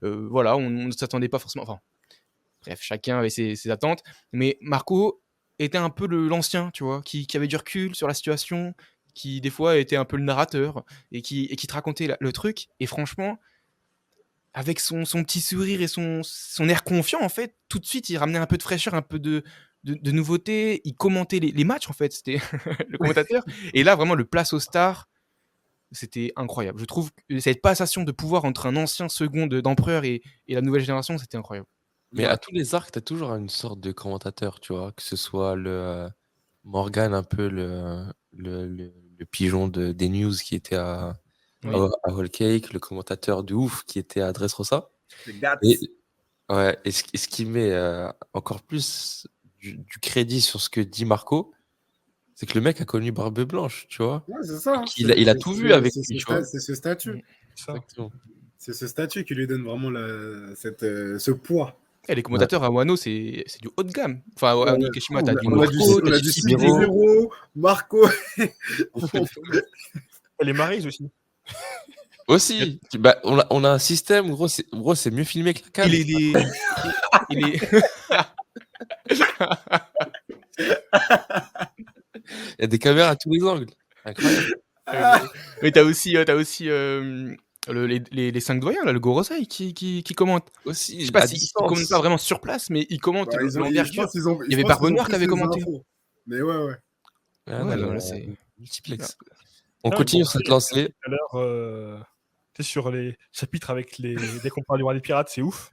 voilà, on ne s'attendait pas forcément. Enfin, bref, chacun avait ses attentes, mais Marco était un peu l'ancien, tu vois, qui avait du recul sur la situation, qui des fois était un peu le narrateur et qui te racontait le truc. Et franchement, avec son petit sourire et son air confiant, en fait, tout de suite, il ramenait un peu de fraîcheur, un peu de nouveauté. Il commentait les matchs, en fait, c'était le commentateur. Et là, vraiment, le place aux stars, c'était incroyable. Je trouve que cette passation de pouvoir entre un ancien second d'empereur et la nouvelle génération, c'était incroyable. Mais à tous les arcs, t'as toujours une sorte de commentateur, tu vois, que ce soit le Morgan, un peu le pigeon des news qui était à Whole Cake, le commentateur de ouf qui était à Dressrosa. Et ce qui met encore plus du crédit sur ce que dit Marco, c'est que le mec a connu Barbe Blanche, tu vois. Ouais, c'est ça. Il a tout vu avec lui, tu vois. C'est ce statut. Exactement. C'est ce statut qui lui donne vraiment ce poids. Et les commentateurs à Wano, c'est du haut de gamme. Enfin, à Nikashima, t'as du on a du Marco, 6-0, Marco. Les Maryse aussi. Aussi, bah, on a un système, gros, c'est mieux filmé que la cam. Il est... Il y a des caméras à tous les angles. Incroyable. Mais t'as aussi les 5 doyens, là, le Gorosei qui commente. Aussi, je sais pas s'ils commentent pas vraiment sur place, mais ils commentent. Bah, il y avait Barbe Noire qui avait commenté. Mais ouais. C'est multiplex. On continue cette lancée. Tout à l'heure, sur les chapitres avec dès qu'on parle du roi des pirates, c'est ouf.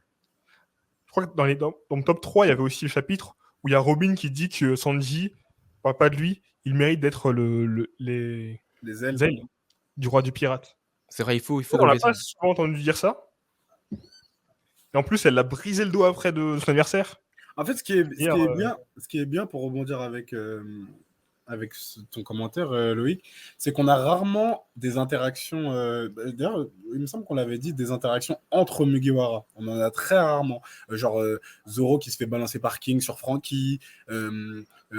Je crois que dans le top 3, il y avait aussi le chapitre où il y a Robin qui dit que Sanji, on parle pas de lui, il mérite d'être les ailes du roi du pirate. C'est vrai, il faut on l'a pas souvent entendu dire ça. Et en plus, elle l'a brisé le dos après de son anniversaire. En fait, ce qui est bien pour rebondir avec ton commentaire, Loïc, c'est qu'on a rarement des interactions. D'ailleurs, il me semble qu'on l'avait dit, des interactions entre Mugiwara. On en a très rarement. Genre Zoro qui se fait balancer par King sur Franky,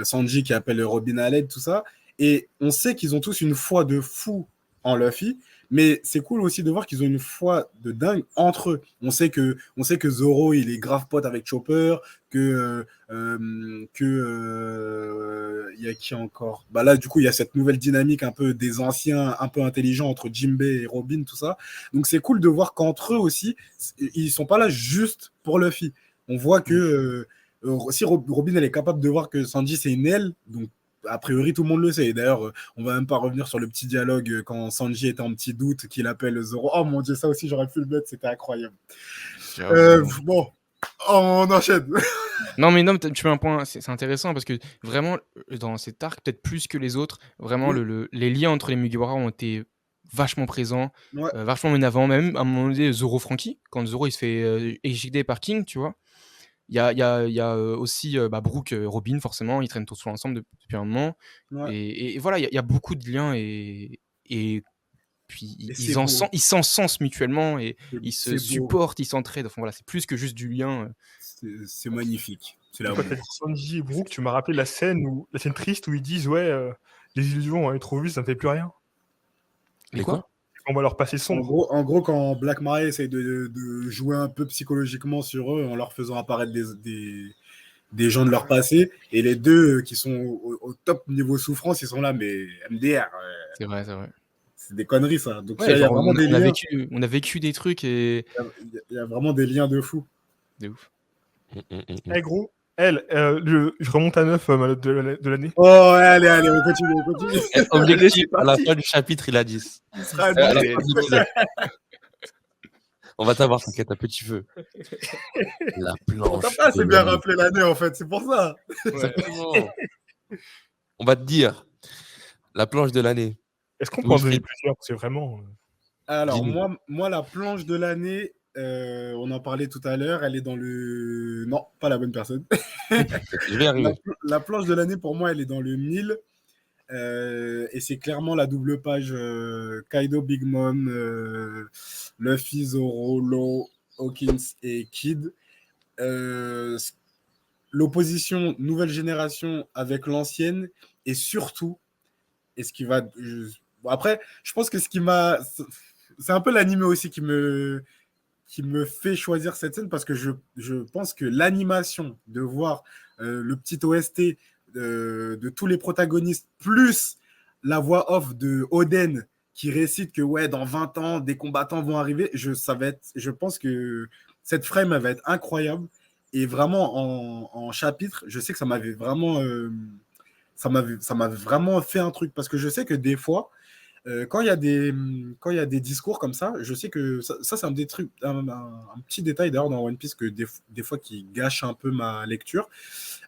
Sanji qui appelle Robin à l'aide, tout ça. Et on sait qu'ils ont tous une foi de fou en Luffy, mais c'est cool aussi de voir qu'ils ont une foi de dingue entre eux. On sait que Zoro, il est grave pote avec Chopper, que y a qui encore? Bah là, du coup, il y a cette nouvelle dynamique un peu des anciens, un peu intelligents entre Jinbei et Robin, tout ça. Donc c'est cool de voir qu'entre eux aussi, ils sont pas là juste pour Luffy. On voit que si Robin, elle est capable de voir que Sanji, c'est une aile, donc a priori, tout le monde le sait. Et d'ailleurs, on va même pas revenir sur le petit dialogue quand Sanji était en petit doute, qu'il appelle Zoro. Oh mon Dieu, ça aussi, j'aurais pu le mettre, c'était incroyable. Bon, on enchaîne. Non, tu mets un point, c'est intéressant parce que vraiment, dans cet arc, peut-être plus que les autres, vraiment, les liens entre les Mugiwara ont été vachement présents, Ouais. vachement mis en avant. Même à un moment donné, Zoro Franky, quand Zoro il se fait éjecter par King, tu vois. Il y a aussi Brook, Robin, forcément, ils traînent tous ensemble depuis un moment. Ouais. Et voilà, il y a beaucoup de liens et puis Et ils s'encensent mutuellement et ils se c'est beau. supportent, ils s'entraident. Enfin voilà, c'est plus que juste du lien. C'est magnifique. C'est Quand t'as dit Sanji et Brook, tu m'as rappelé la scène triste où ils disent les illusions, on est trop vues, ça ne fait plus rien. Les quoi? On va leur passer sombre. En gros, quand Black Maria essaye de jouer un peu psychologiquement sur eux en leur faisant apparaître des gens de leur passé, et les deux qui sont au top niveau souffrance, ils sont là, mais MDR. C'est vrai. C'est des conneries, ça. Donc, Ouais, il y a vraiment des liens. On a vécu des trucs et. Il y a vraiment des liens de fou. De ouf. Gros, je remonte à 9 de l'année. Oh, allez, on continue. Objectif, à la fin du chapitre, il a 10. Il sera À la fin de l'épisode. On va t'avoir, t'inquiète, un petit feu. La planche. T'as pas assez bien rappelé l'année, en fait, c'est pour ça. Exactement. On va te dire la planche de l'année. Est-ce qu'on peut en donner plusieurs? C'est vraiment. Alors, moi, la planche de l'année, on en parlait tout à l'heure, elle est dans le. Non, pas la bonne personne. Je vais arriver. La planche de l'année, pour moi, elle est dans le 1000. Et c'est clairement la double page Kaido, Big Mom, Luffy, Zoro, Law, Hawkins et Kid. L'opposition nouvelle génération avec l'ancienne, et surtout, et ce qui va. Après, je pense que ce qui m'a. C'est un peu l'anime aussi qui me fait choisir cette scène, parce que je pense que l'animation de voir le petit OST de tous les protagonistes, plus la voix off de Oden qui récite que dans 20 ans, des combattants vont arriver, je pense que cette frame, elle va être incroyable. Et vraiment, en chapitre, je sais que ça m'avait vraiment fait un truc, parce que je sais que des fois, quand il y a des discours comme ça, je sais que ça c'est un petit détail d'ailleurs dans One Piece, que des fois qui gâche un peu ma lecture.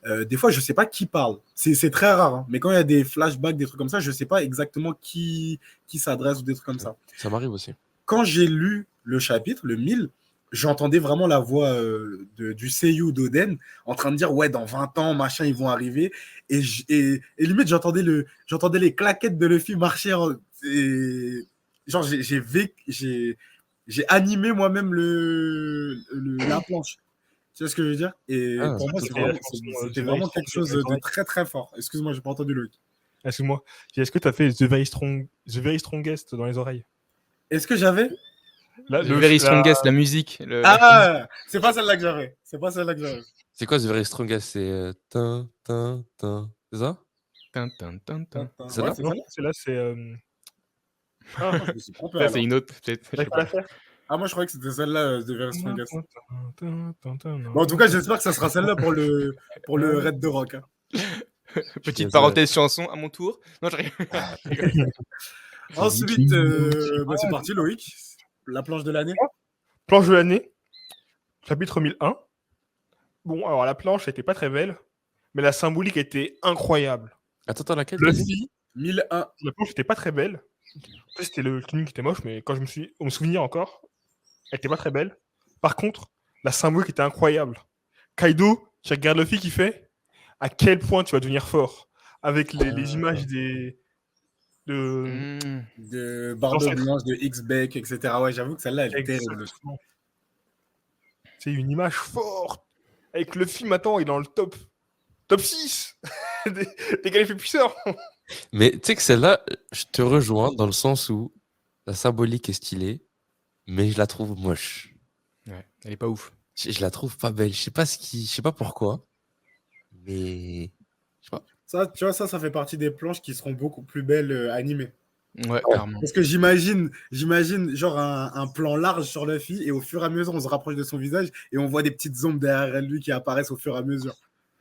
Des fois, je sais pas qui parle. C'est très rare, hein. Mais quand il y a des flashbacks, des trucs comme ça, je sais pas exactement qui s'adresse ou des trucs comme ça. Ça m'arrive aussi. Quand j'ai lu le chapitre, le 1000, j'entendais vraiment la voix du seiyuu d'Oden en train de dire dans 20 ans, machin, ils vont arriver. Et limite, j'entendais les claquettes de Luffy marcher. Genre, j'ai animé moi-même la planche. Tu vois ce que je veux dire? Et pour moi, c'était vraiment quelque chose de très très fort. Excuse-moi, j'ai pas entendu Loïc. Excuse-moi. Est-ce que tu as fait The Very Strongest dans les oreilles? Est-ce que j'avais? The Very Strongest, la musique. Ah, c'est pas celle-là que j'avais. C'est quoi The Very Strongest? C'est c'est ça? Celle-là, c'est. Je me suis trompé. Ça, c'est une autre, peut-être. Ah, moi, je croyais que c'était celle-là, The Very Strongest. Bon, en tout cas, j'espère que ça sera celle-là pour le Raid de Rock. Hein. Petite parenthèse chanson à mon tour. Non, je rigole. Ensuite, c'est parti, Loïc. La planche de l'année. Planche de l'année, chapitre 1001. Bon, alors la planche n'était pas très belle, mais la symbolique était incroyable. Attends, laquelle? Luffy, 1001. La planche n'était pas très belle. C'était le cleaning qui était moche, mais quand je me souviens encore, elle n'était pas très belle. Par contre, la symbolique était incroyable. Kaido, qui regarde Luffy, qui fait à quel point tu vas devenir fort, avec les images de Bardo Blanche, de X-Beck, etc. Ouais, j'avoue que celle-là, elle est terrible. C'est une image forte. Avec Luffy, maintenant, il est dans le top 6 des qualifiés puissants. Mais tu sais que celle-là, je te rejoins dans le sens où la symbolique est stylée, mais je la trouve moche. Ouais, elle est pas ouf. Je la trouve pas belle. Je sais pas pourquoi, mais je sais pas. Ça, tu vois, ça fait partie des planches qui seront beaucoup plus belles animées. Ouais, clairement. Parce que j'imagine genre un plan large sur Luffy, et au fur et à mesure, on se rapproche de son visage et on voit des petites ombres derrière lui qui apparaissent au fur et à mesure.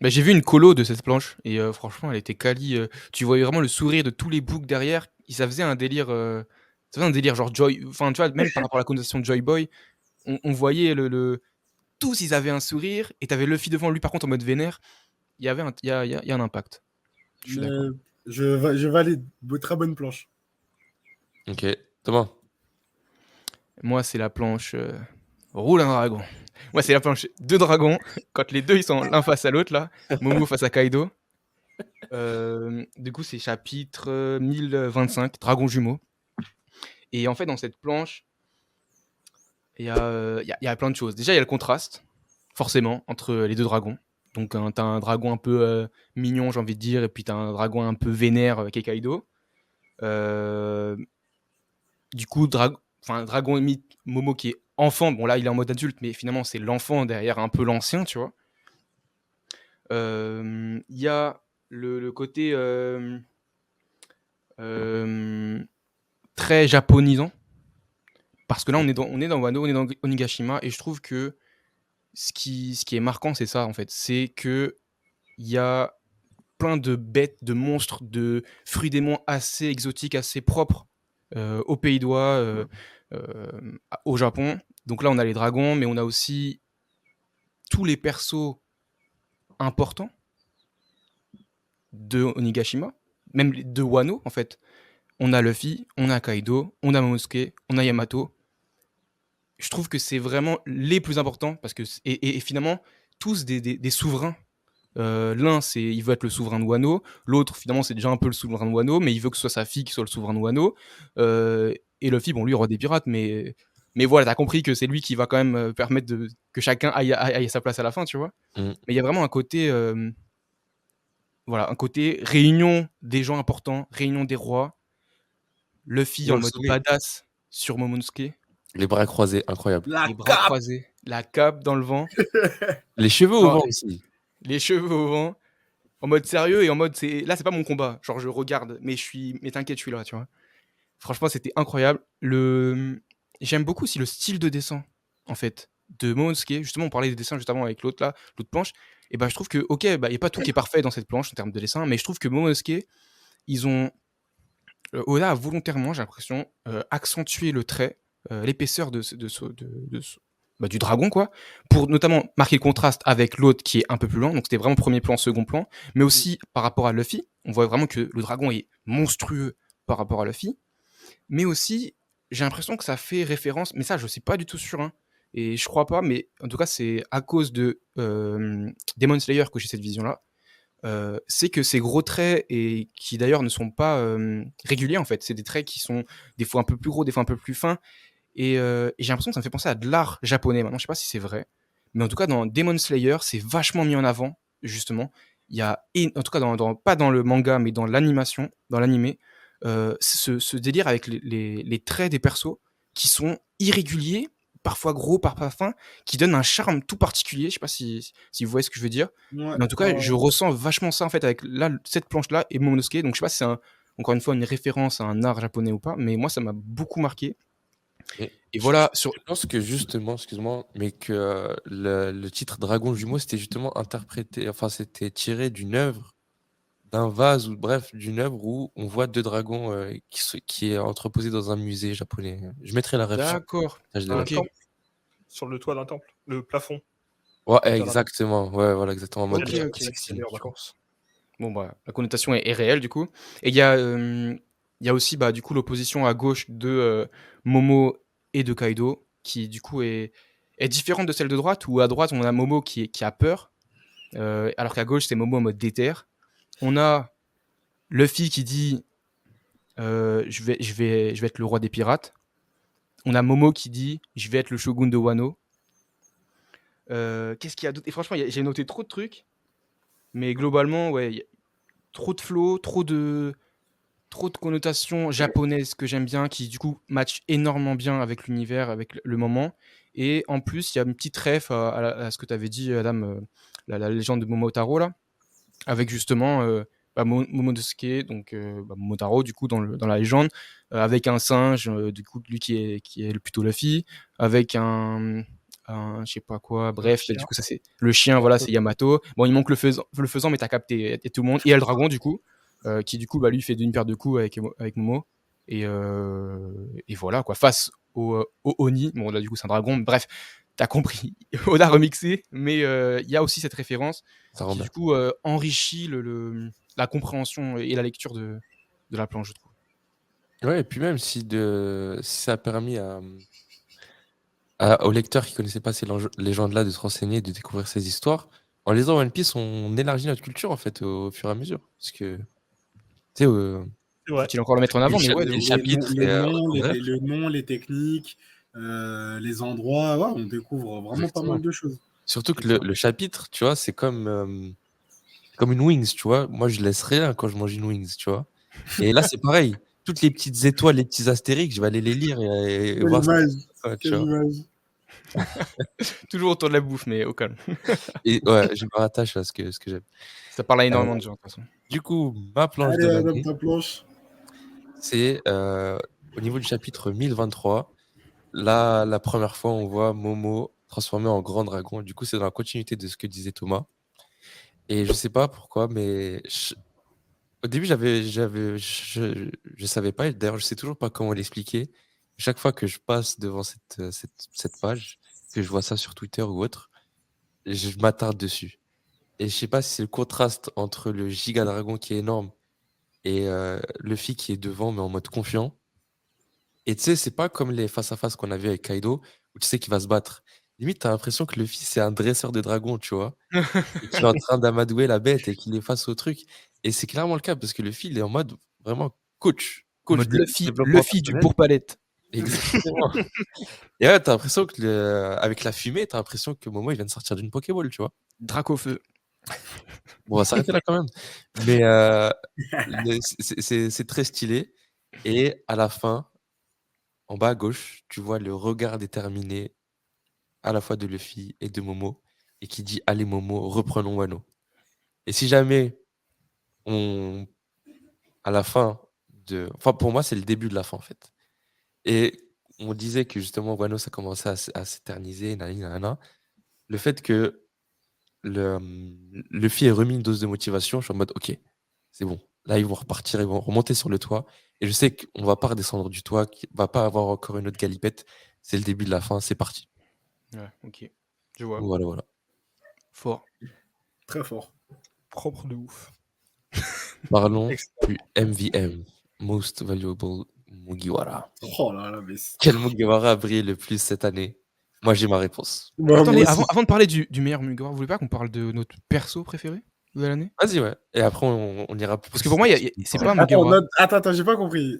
Bah, j'ai vu une colo de cette planche et franchement, elle était quali. Tu voyais vraiment le sourire de tous les books derrière. Ça faisait un délire, genre Joy. Enfin, tu vois, même par rapport à la connotation de Joy Boy, on voyait tous, ils avaient un sourire et t'avais Luffy devant lui, par contre, en mode vénère. Il y avait il y a un impact. Je suis Mais d'accord. je valide. Très bonne planche. Ok. Thomas. Moi, c'est la planche roule un dragon. Moi, c'est la planche deux dragons. Quand les deux, ils sont l'un face à l'autre, là. Momo face à Kaido. Du coup, c'est chapitre 1025, dragon jumeau. Et en fait, dans cette planche, il y a plein de choses. Déjà, il y a le contraste, forcément, entre les deux dragons. Donc, t'as un dragon un peu mignon, j'ai envie de dire, et puis t'as un dragon un peu vénère, qui est Kaido. Euh, du coup, dragon mythe Momo qui est enfant. Bon, là, il est en mode adulte, mais finalement, c'est l'enfant derrière un peu l'ancien, tu vois. Il y a le côté très japonisant. Parce que là, on est dans Wano, on est dans Onigashima, et je trouve que ce qui est marquant, c'est ça, en fait. C'est que il y a plein de bêtes, de monstres, de fruits démons assez exotiques, assez propres aux Pays-Dois, au Japon. Donc là, on a les dragons, mais on a aussi tous les persos importants de Onigashima, même de Wano, en fait. On a Luffy, on a Kaido, on a Momosuke, on a Yamato. Je trouve que c'est vraiment les plus importants parce que et finalement tous des souverains. L'un il veut être le souverain de Wano, l'autre finalement c'est déjà un peu le souverain de Wano, mais il veut que ce soit sa fille qui soit le souverain de Wano. Et Luffy, bon lui roi des pirates, mais voilà, t'as compris que c'est lui qui va quand même permettre que chacun aille à sa place à la fin, tu vois. Mm. Mais il y a vraiment un côté voilà, un côté réunion des gens importants, réunion des rois. Luffy Dans en le mode sommet. badass sur Momonosuke, Les bras croisés, incroyable. La les bras cape. croisés, la cape dans le vent. Les cheveux au Non, vent aussi. les cheveux au vent, en mode sérieux et en mode là c'est pas mon combat, genre je regarde mais t'inquiète, je suis là, tu vois. Franchement, c'était incroyable. J'aime beaucoup aussi le style de dessin en fait de Momonosuke. Justement, on parlait des dessins juste avant avec l'autre là, l'autre planche. Et ben je trouve que OK, bah il y a pas tout qui est parfait dans cette planche en termes de dessin, mais je trouve que Momonosuke, ils ont Oda a volontairement, j'ai l'impression, accentué le trait, l'épaisseur du dragon, quoi, pour notamment marquer le contraste avec l'autre qui est un peu plus lent. Donc c'était vraiment premier plan, second plan, mais aussi par rapport à Luffy. On voit vraiment que le dragon est monstrueux par rapport à Luffy, mais aussi j'ai l'impression que ça fait référence, mais ça je suis pas du tout sûr, hein, et je crois pas, mais en tout cas c'est à cause de Demon Slayer que j'ai cette vision-là. C'est que ces gros traits et qui d'ailleurs ne sont pas réguliers en fait, c'est des traits qui sont des fois un peu plus gros, des fois un peu plus fins, et j'ai l'impression que ça me fait penser à de l'art japonais. Maintenant, je sais pas si c'est vrai, mais en tout cas dans Demon Slayer, c'est vachement mis en avant justement. Il y a en tout cas pas dans le manga, mais dans l'animation, dans l'animé, ce délire avec les traits des persos qui sont irréguliers, parfois gros, parfois fins, qui donnent un charme tout particulier. Je sais pas si vous voyez ce que je veux dire. Ouais. Mais en tout cas, je ressens vachement ça en fait avec là, cette planche-là et Momonosuke. Donc je sais pas si c'est encore une fois une référence à un art japonais ou pas, mais moi ça m'a beaucoup marqué. Et Et voilà, je pense que justement, excuse-moi, mais que le titre Dragon Jumeau, c'était justement interprété, enfin, c'était tiré d'une œuvre, d'un vase, ou bref, d'une œuvre où on voit deux dragons qui est entreposé dans un musée japonais. Je mettrai la ref sur d'accord. le page de Un la- Ok. temple, sur le toit d'un temple, le plafond. Ouais, D'un temple. exactement. Ouais, voilà, exactement. En mode Ok, Il y a ok. des sexy. en vacances. Bon bah la connotation est réelle du coup. Et il y a aussi bah du coup l'opposition à gauche de Momo et de Kaido qui du coup est différente de celle de droite où à droite on a Momo qui a peur alors qu'à gauche c'est Momo en mode déter. On a Luffy qui dit je vais être le roi des pirates. On a Momo qui dit je vais être le shogun de Wano. Qu'est-ce qu'il y a d'autre? Et franchement j'ai noté trop de trucs, mais globalement ouais y a trop de flow, trop de connotations japonaises que j'aime bien, qui du coup matchent énormément bien avec l'univers, avec le moment. Et en plus, il y a une petite ref à ce que tu avais dit, Adam, la légende de Momotaro, là, avec justement Momonosuke, donc Momotaro, du coup, dans la légende, avec un singe, du coup, lui qui est plutôt Luffy, avec je sais pas quoi, bref, chien. du coup, ça c'est le chien, voilà, c'est Yamato. Bon, il manque le faisan, mais t'as capté, et tout le monde. Et il y a le dragon, du coup, qui du coup, lui fait une paire de coups avec Momo. Et voilà, quoi, face au Oni. Bon, là, du coup, c'est un dragon, bref, t'as compris. Oda remixé, mais il y a aussi cette référence Ça rend qui, bien. du coup, enrichit la compréhension et la lecture de la planche, je trouve. Ouais, et puis même si ça a permis aux lecteurs qui connaissaient pas ces légendes-là de se renseigner, de découvrir ces histoires, en lisant One Piece, on élargit notre culture en fait au fur et à mesure. Parce que, tu sais, C'est vrai. Faut-il encore le mettre en avant, mais ouais, de les ouf. chapitres, Le c'est nom, bref. le nom, les techniques, les endroits, ouais, on découvre vraiment pas Exactement. mal de choses. Surtout C'est que clair. le chapitre, tu vois, c'est comme une wings, tu vois. Moi, je laisse rien quand je mange une wings, tu vois. Et là, c'est pareil. Toutes les petites étoiles, les petits astérix, je vais aller les lire et Quelle voir ce que image, c'est quoi, tu quelle vois. image. Toujours autour de la bouffe, mais au calme. Et ouais, je me rattache à ce que j'aime. Ça parle à Euh, énormément de gens, de toute façon. du coup, ma planche de Allez, adapte l'année, ta planche. c'est au niveau du chapitre 1023. Là, la première fois, on voit Momo transformé en grand dragon. Du coup, c'est dans la continuité de ce que disait Thomas. Et je sais pas pourquoi, mais au début, je savais pas. Et d'ailleurs, je sais toujours pas comment l'expliquer. Chaque fois que je passe devant cette page, que je vois ça sur Twitter ou autre, je m'attarde dessus. Et je sais pas si c'est le contraste entre le giga dragon qui est énorme et Luffy qui est devant, mais en mode confiant. Et tu sais, c'est pas comme les face-à-face qu'on a vu avec Kaido, où tu sais qu'il va se battre. Limite, t'as l'impression que Luffy, c'est un dresseur de dragons, tu vois, et qu'il est en train d'amadouer la bête et qu'il est face au truc. Et c'est clairement le cas, parce que Luffy, il est en mode vraiment coach, En coach mode de développement Luffy du personnel. bourg-palette. Exactement. Et ouais, t'as l'impression que avec la fumée, t'as l'impression que Momo, il vient de sortir d'une Pokéball, tu vois. Dracofeu. Bon, on va s'arrêter là quand même. Mais c'est très stylé. Et à la fin, en bas à gauche, tu vois le regard déterminé à la fois de Luffy et de Momo, et qui dit allez Momo, reprenons Wano. Et si jamais on, à la fin enfin pour moi c'est le début de la fin en fait. Et on disait que justement Wano ça commençait à s'éterniser, nani, nanana. Le fait que Luffy ait remis une dose de motivation, je suis en mode ok, c'est bon. Là ils vont repartir, ils vont remonter sur le toit. Et je sais qu'on va pas redescendre du toit, qu'il va pas avoir encore une autre galipette. C'est le début de la fin, c'est parti. Ouais, ok. Je vois. Voilà, voilà. Fort. Très fort. Propre de ouf. Parlons Excellent. du MVM, Most Valuable Mugiwara. Oh là là, mais. Quel Mugiwara a brillé le plus cette année? Moi, j'ai ma réponse. Moi Attendez, aussi. avant de parler du meilleur Mugiwara, vous voulez pas qu'on parle de notre perso préféré de l'année? Vas-y, ouais. Et après, on ira plus Parce que pour moi, c'est pas un Mugiwara. Attends, j'ai pas compris.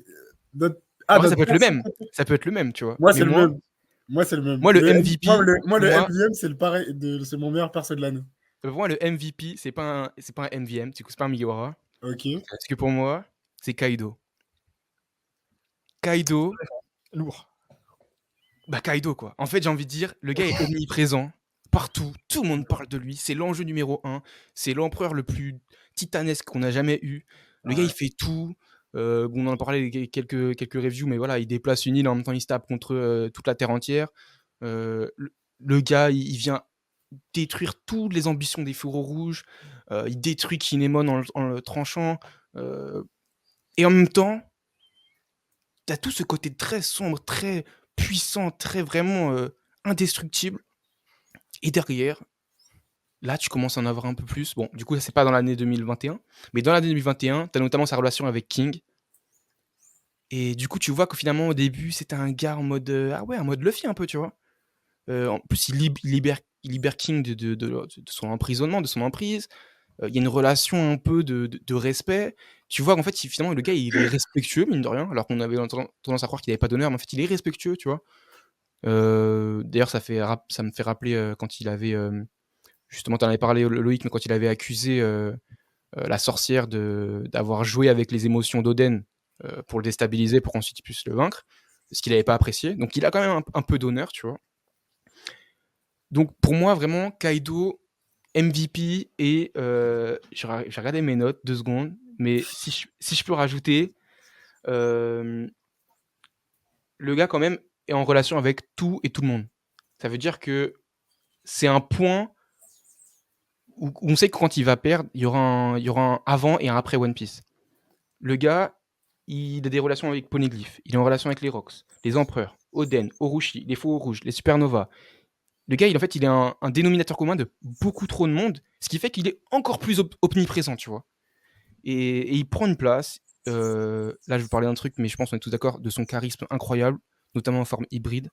Notre... En vrai, ça notre peut être le perso- même. Ça peut être le même, tu vois. Moi, Mais c'est le même. Moi, c'est le même. moi, le MVP, Moi, le moi- MVM, c'est le pareil. C'est mon meilleur perso de l'année. pour moi, le MVP, c'est pas un MVM, du coup, c'est pas un Mugiwara. Ok. Parce que pour moi, c'est Kaido. Kaido, Lourd. bah Kaido, quoi. En fait, j'ai envie de dire, le gars est omniprésent, partout, tout le monde parle de lui, c'est l'enjeu numéro 1, c'est l'empereur le plus titanesque qu'on a jamais eu. Le gars, il fait tout. Bon, on en parlait quelques reviews, mais voilà, il déplace une île, en même temps, il se tape contre toute la Terre entière. Le gars, il vient détruire toutes les ambitions des fourreaux rouges. Il détruit Kinemon en le tranchant. Et en même temps, t'as tout ce côté très sombre, très puissant, très vraiment indestructible. Et derrière, là, tu commences à en avoir un peu plus. Bon, du coup, ça, c'est pas dans l'année 2021. Mais dans l'année 2021, t'as notamment sa relation avec King. Et du coup, tu vois que finalement, au début, c'était un gars en mode. Ah ouais, en mode Luffy un peu, tu vois. En plus, il libère King de son emprisonnement, de son emprise. Il y a une relation un peu de respect. Tu vois qu'en fait, finalement, le gars, il est respectueux, mine de rien, alors qu'on avait tendance à croire qu'il n'avait pas d'honneur, mais en fait, il est respectueux, tu vois. D'ailleurs, ça me fait rappeler quand il avait, justement, tu en avais parlé, Loïc, mais quand il avait accusé la sorcière d'avoir joué avec les émotions d'Oden pour le déstabiliser, pour qu'ensuite il puisse le vaincre, ce qu'il n'avait pas apprécié. Donc, il a quand même un peu d'honneur, tu vois. Donc, pour moi, vraiment, Kaido, MVP, et j'ai regardé mes notes 2 secondes, mais si je peux rajouter, le gars quand même est en relation avec tout et tout le monde. Ça veut dire que c'est un point où on sait que quand il va perdre, il y aura un avant et un après One Piece. Le gars, il a des relations avec Poneglyph, il est en relation avec les Rocks, les Empereurs, Oden, Orochi, les Faux Rouges, les Supernovas. Le gars, il est un dénominateur commun de beaucoup trop de monde, ce qui fait qu'il est encore plus omniprésent, tu vois. Et il prend une place. Là, je vais parler d'un truc, mais je pense qu'on est tous d'accord, de son charisme incroyable, notamment en forme hybride.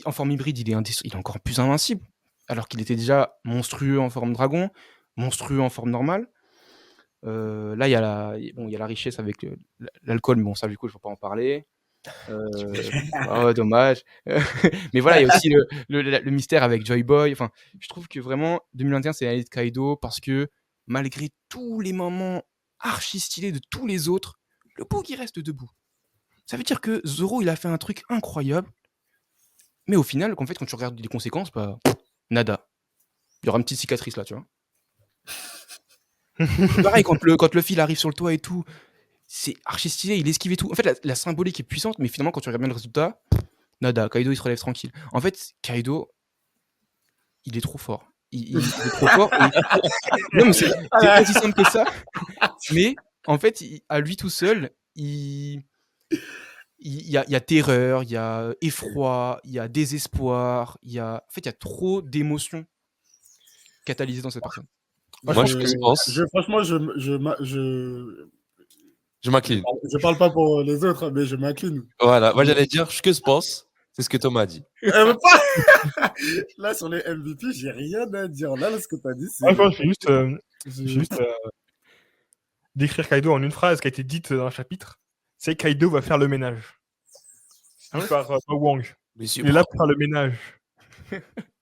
En forme hybride, il est encore plus invincible, alors qu'il était déjà monstrueux en forme dragon, monstrueux en forme normale. Là, il y a la richesse avec l'alcool, mais bon, ça, du coup, je ne vais pas en parler. Oh, dommage. Mais voilà, il y a aussi le mystère avec Joy Boy. Enfin, je trouve que vraiment, 2021, c'est l'année de Kaido parce que malgré tous les moments archi stylés de tous les autres, le bouc, il reste debout. Ça veut dire que Zoro, il a fait un truc incroyable, mais au final, en fait, quand tu regardes les conséquences, bah, nada. Il y aura une petite cicatrice là, tu vois. Pareil, quand le fil arrive sur le toit et tout, c'est archi stylé, il esquive et tout. En fait, la symbolique est puissante, mais finalement, quand tu regardes bien le résultat, nada, Kaido, il se relève tranquille. En fait, Kaido, il est trop fort. Il est trop fort. Non, mais c'est pas aussi simple que ça. Mais, en fait, à lui tout seul, il y a terreur, il y a effroi, il y a désespoir, en fait, il y a trop d'émotions catalysées dans cette personne. Moi, je pense. Franchement, Je m'incline. je parle pas pour les autres, mais je m'incline. Voilà, moi j'allais dire ce que je pense, c'est ce que Thomas a dit. Là, sur les MVP, j'ai rien à dire. Là, ce que tu as dit, c'est. Enfin, je vais juste décrire Kaido en une phrase qui a été dite dans un chapitre. C'est Kaido va faire le ménage. Ah ouais Par Wang. Monsieur Il est là pour faire le ménage.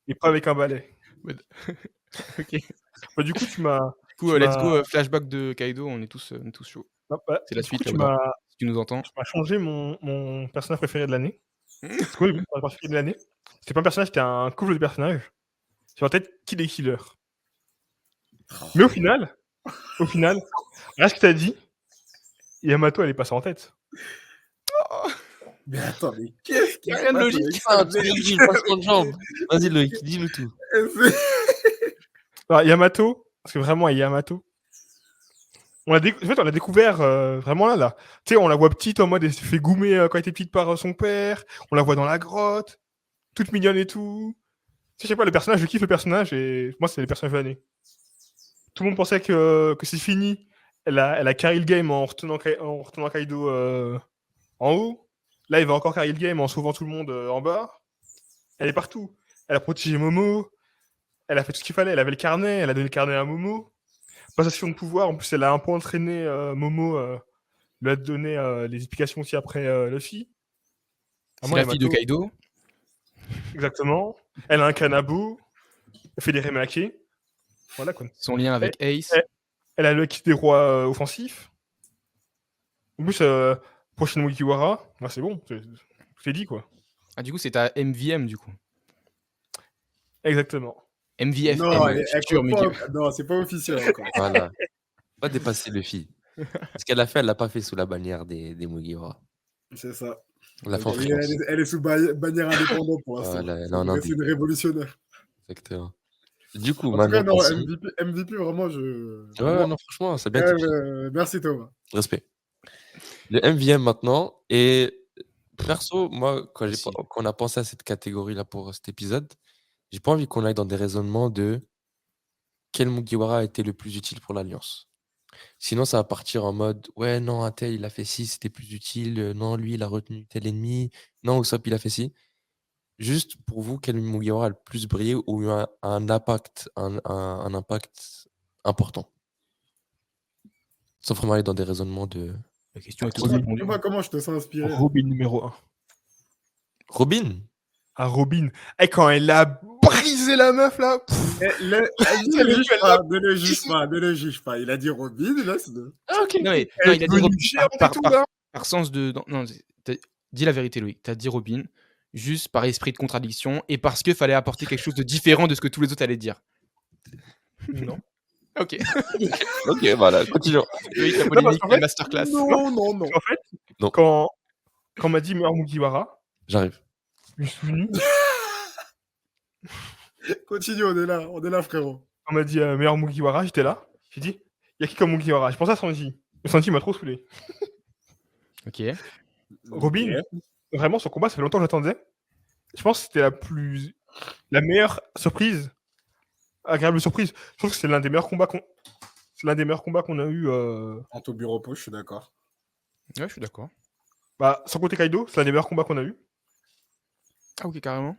Et pas avec un balai. Ok. Bah, du coup, tu m'as. Du coup, let's go, flashback de Kaido, on est tous chauds. C'est la suite, tu là, si tu nous entends. m'as changé mon personnage préféré de l'année. C'est quoi le personnage préféré de l'année? C'était pas un personnage, c'était un couple de personnages. Sur la tête, Kill et Killer. Mais au final, regarde ce que t'as dit. Yamato, elle est passée en tête. Mais attends, mais qu'est-ce qu'il y a Rien de logique. il passe de jambes. Vas-y Loïc, dis-nous tout. Alors, Yamato, parce que vraiment, Yamato, en fait, on l'a découvert vraiment là. Tu sais, on la voit petite en mode elle s'est fait goumer quand elle était petite par son père. On la voit dans la grotte, toute mignonne et tout. Tu sais, je sais pas, le personnage, je kiffe le personnage et moi, c'est le personnage de l'année. Tout le monde pensait que c'est fini. Elle a carry le game en retenant Kaido en haut. Là, il va encore carry le game en sauvant tout le monde en bas. Elle est partout. Elle a protégé Momo. Elle a fait tout ce qu'il fallait. Elle avait le carnet. Elle a donné le carnet à Momo. Passation de pouvoir. En plus, elle a un peu entraîné Momo. Lui a donné les explications aussi après Luffy. C'est la fille de Kaido. Exactement. Elle a un kanabo. Elle fait des remakés. Voilà quoi. Son lien avec Ace. Elle a le kit des rois offensifs. En plus, prochaine Mugiwara, bah, c'est bon. C'est dit quoi. Ah, du coup, c'est ta MVM du coup. Exactement. MVF. Non, c'est pas officiel encore. Voilà. Pas dépasser le fille. Ce qu'elle a fait, elle l'a pas fait sous la bannière des Mugiwara. C'est ça. Elle l'a fait en freelance. Elle est sous bannière indépendante pour l'instant. Voilà, c'est une révolutionnaire. Exactement. Du coup, en maintenant. tout cas, non, MVP, vraiment, Ouais, non, franchement, c'est bien. Merci Thomas. Respect. Le MVM maintenant. Et perso, moi, quand on a pensé à cette catégorie-là pour cet épisode, j'ai pas envie qu'on aille dans des raisonnements de quel Mugiwara a été le plus utile pour l'Alliance. Sinon, ça va partir en mode ouais, non, un tel il a fait ci, c'était plus utile. Non, lui, il a retenu tel ennemi. Non, Usopp, il a fait ci. Juste pour vous, quel Mugiwara a le plus brillé ou eu un impact, un impact important? Sans vraiment aller dans des raisonnements de. La question est toute répondue. Comment je te sens inspiré? Robin numéro 1. Robin? Ah, Robin. Et quand elle a brisé la meuf là. Ne le juge pas. Il a dit Robin, là, c'est de. Ah, ok. Non, il a dit Robin par sens de. Non, dis la vérité, Loïc. T'as dit Robin juste par esprit de contradiction et parce qu'il fallait apporter quelque chose de différent de ce que tous les autres allaient dire. Non. Ok. Ok, voilà, continuons. Loïc, la polémique, la masterclass. Non. En fait, quand on m'a dit meilleur Mugiwara, j'arrive. Je me suis souvenu. Continue, on est là, frérot. On m'a dit meilleur Mugiwara, j'étais là. J'ai dit, il y a qui comme Mugiwara? Je pensais à Sanji. Mais Sanji m'a trop saoulé. Ok. Robin, Ok. vraiment, son combat, ça fait longtemps que j'attendais. Je pense que c'était la meilleure surprise, agréable surprise. Je trouve que c'est l'un des meilleurs combats qu'on a eu. En Tobiropo, je suis d'accord. Ouais, je suis d'accord. Bah, sans compter Kaido, c'est l'un des meilleurs combats qu'on a eu. Ah, ok, carrément.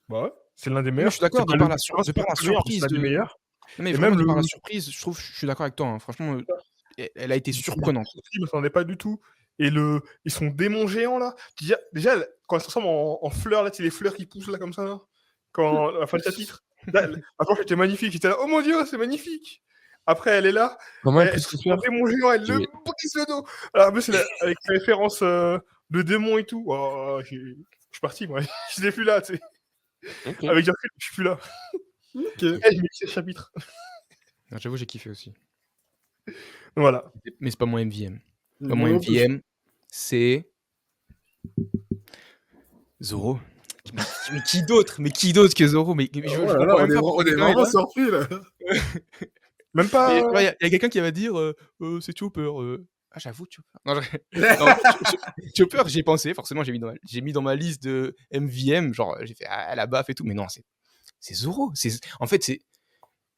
Bah ouais, c'est l'un des Mais meilleurs. je suis d'accord, C'est de pas par le- la, c'est pas de par la le meilleur, surprise c'est l'un des de. meilleurs. Non, mais Et vraiment, même de par la le. surprise, je suis d'accord avec toi. Hein. Franchement, elle a été surprenante. Je m'attendais pas du tout. Et ils sont démons géants là. Déjà, quand ça se ressemble en fleurs, là, tu sais, les fleurs qui poussent là comme ça, là, quand à la fin de chapitre. Là, la planche était magnifique. J'étais là, oh mon dieu, c'est magnifique. Après, elle est là, Comment elle elle pousse se les ressemble en fleurs? démon géant, elle J'ai- le brise le dos. Alors, en plus, avec la référence de démon et tout. Oh, je suis parti, moi. Je n'étais plus là, tu sais. Ok. Avec du recul, je suis plus là. Ok. Je mets ce chapitre. Ah, j'avoue, j'ai kiffé aussi. Voilà. Mais c'est pas mon MVM. Pas mon Moi non plus. MVM, c'est Zoro. Mais qui d'autre? Mais qui d'autre que Zoro? Mais je Oh là là, comprends même pas on pourquoi est quelqu'un est vraiment là. surpris là. Même pas. Il y a quelqu'un qui va dire c'est Chopper. Ah, j'avoue, Chopper. Non, non, Chopper, j'ai pensé, forcément, j'ai mis dans ma liste de MVM, genre, j'ai fait la baffe et tout, mais non, c'est Zoro. En fait,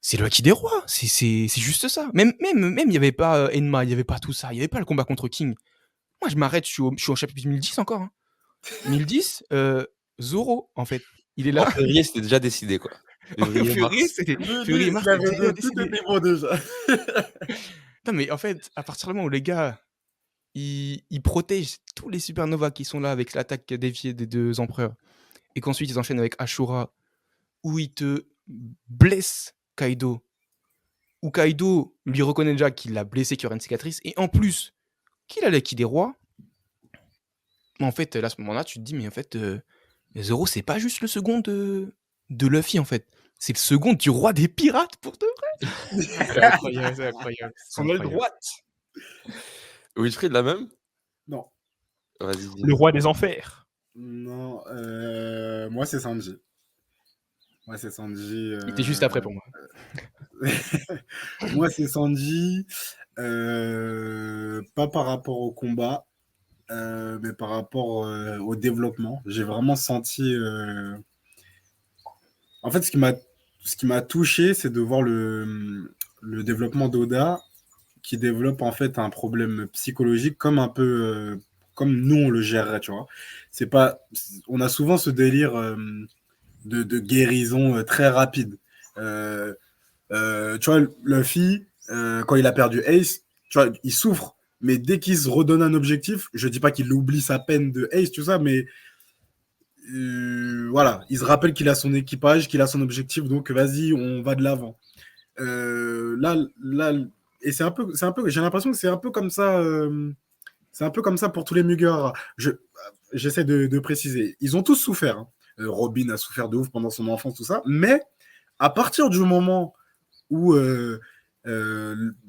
c'est le Haki des rois. C'est juste ça. Même, il n'y avait pas Enma, il n'y avait pas tout ça, il n'y avait pas le combat contre King. Moi, je m'arrête, je suis au chapitre 1010 encore. Hein. 1010, Zoro, en fait. Il est En là. février, c'était déjà décidé, quoi. Février, Fury, mars. c'était. Lui, Fury et il Mars, avait c'était déjà tout décidé. était bon déjà. Non, mais en fait, à partir du moment où les gars, ils protègent tous les supernovas qui sont là avec l'attaque déviée des deux empereurs, et qu'ensuite ils enchaînent avec Ashura, où ils te blessent Kaido, où Kaido lui reconnaît déjà qu'il l'a blessé, qu'il y aura une cicatrice, et en plus, qu'il a l'acquis des rois. En fait, là, à ce moment-là, tu te dis, mais en fait, Zoro, c'est pas juste le second de Luffy, en fait. C'est le second du roi des pirates, pour de vrai. C'est incroyable, c'est incroyable. c'est Son aile incroyable. droite. Wilfried, la même? Non. Vas-y, dis. Le roi des enfers. Non, moi c'est Sanji. Moi c'est Sanji. Il était juste après pour moi. Moi c'est Sanji. Pas par rapport au combat, mais par rapport au développement. J'ai vraiment senti. En fait, ce qui m'a touché, c'est de voir le développement d'Oda qui développe en fait un problème psychologique comme un peu comme nous on le gérerait, tu vois. C'est pas, on a souvent ce délire de guérison très rapide. Euh, tu vois, Luffy, quand il a perdu Ace, tu vois, il souffre. Mais dès qu'il se redonne un objectif, je dis pas qu'il oublie sa peine de Ace, tout ça, mais voilà, il se rappelle qu'il a son équipage, qu'il a son objectif, donc vas-y, on va de l'avant. Là, et c'est un peu, j'ai l'impression que c'est un peu comme ça, c'est un peu comme ça pour tous les Mugiwara. J'essaie de préciser. Ils ont tous souffert. Hein. Robin a souffert de ouf pendant son enfance, tout ça. Mais à partir du moment où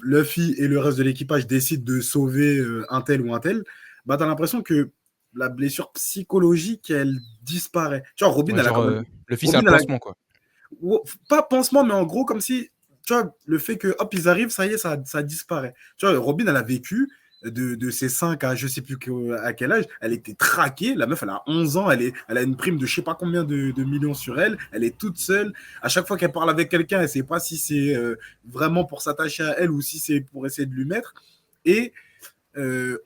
Luffy et le reste de l'équipage décident de sauver un tel ou un tel, bah t'as l'impression que la blessure psychologique, elle disparaît. Tu vois, Robin, Ouais, elle a genre, quand même. Luffy, c'est un Robin, elle a- pansement, quoi. Pas pansement, mais en gros, comme si, tu vois, le fait que, hop, ils arrivent, ça y est, ça disparaît. Tu vois, Robin, elle a vécu de ses 5 à je sais plus à quel âge, elle était traquée. La meuf, elle a 11 ans, elle a une prime de je sais pas combien de millions sur elle. Elle est toute seule. À chaque fois qu'elle parle avec quelqu'un, elle sait pas si c'est vraiment pour s'attacher à elle ou si c'est pour essayer de lui mettre. Et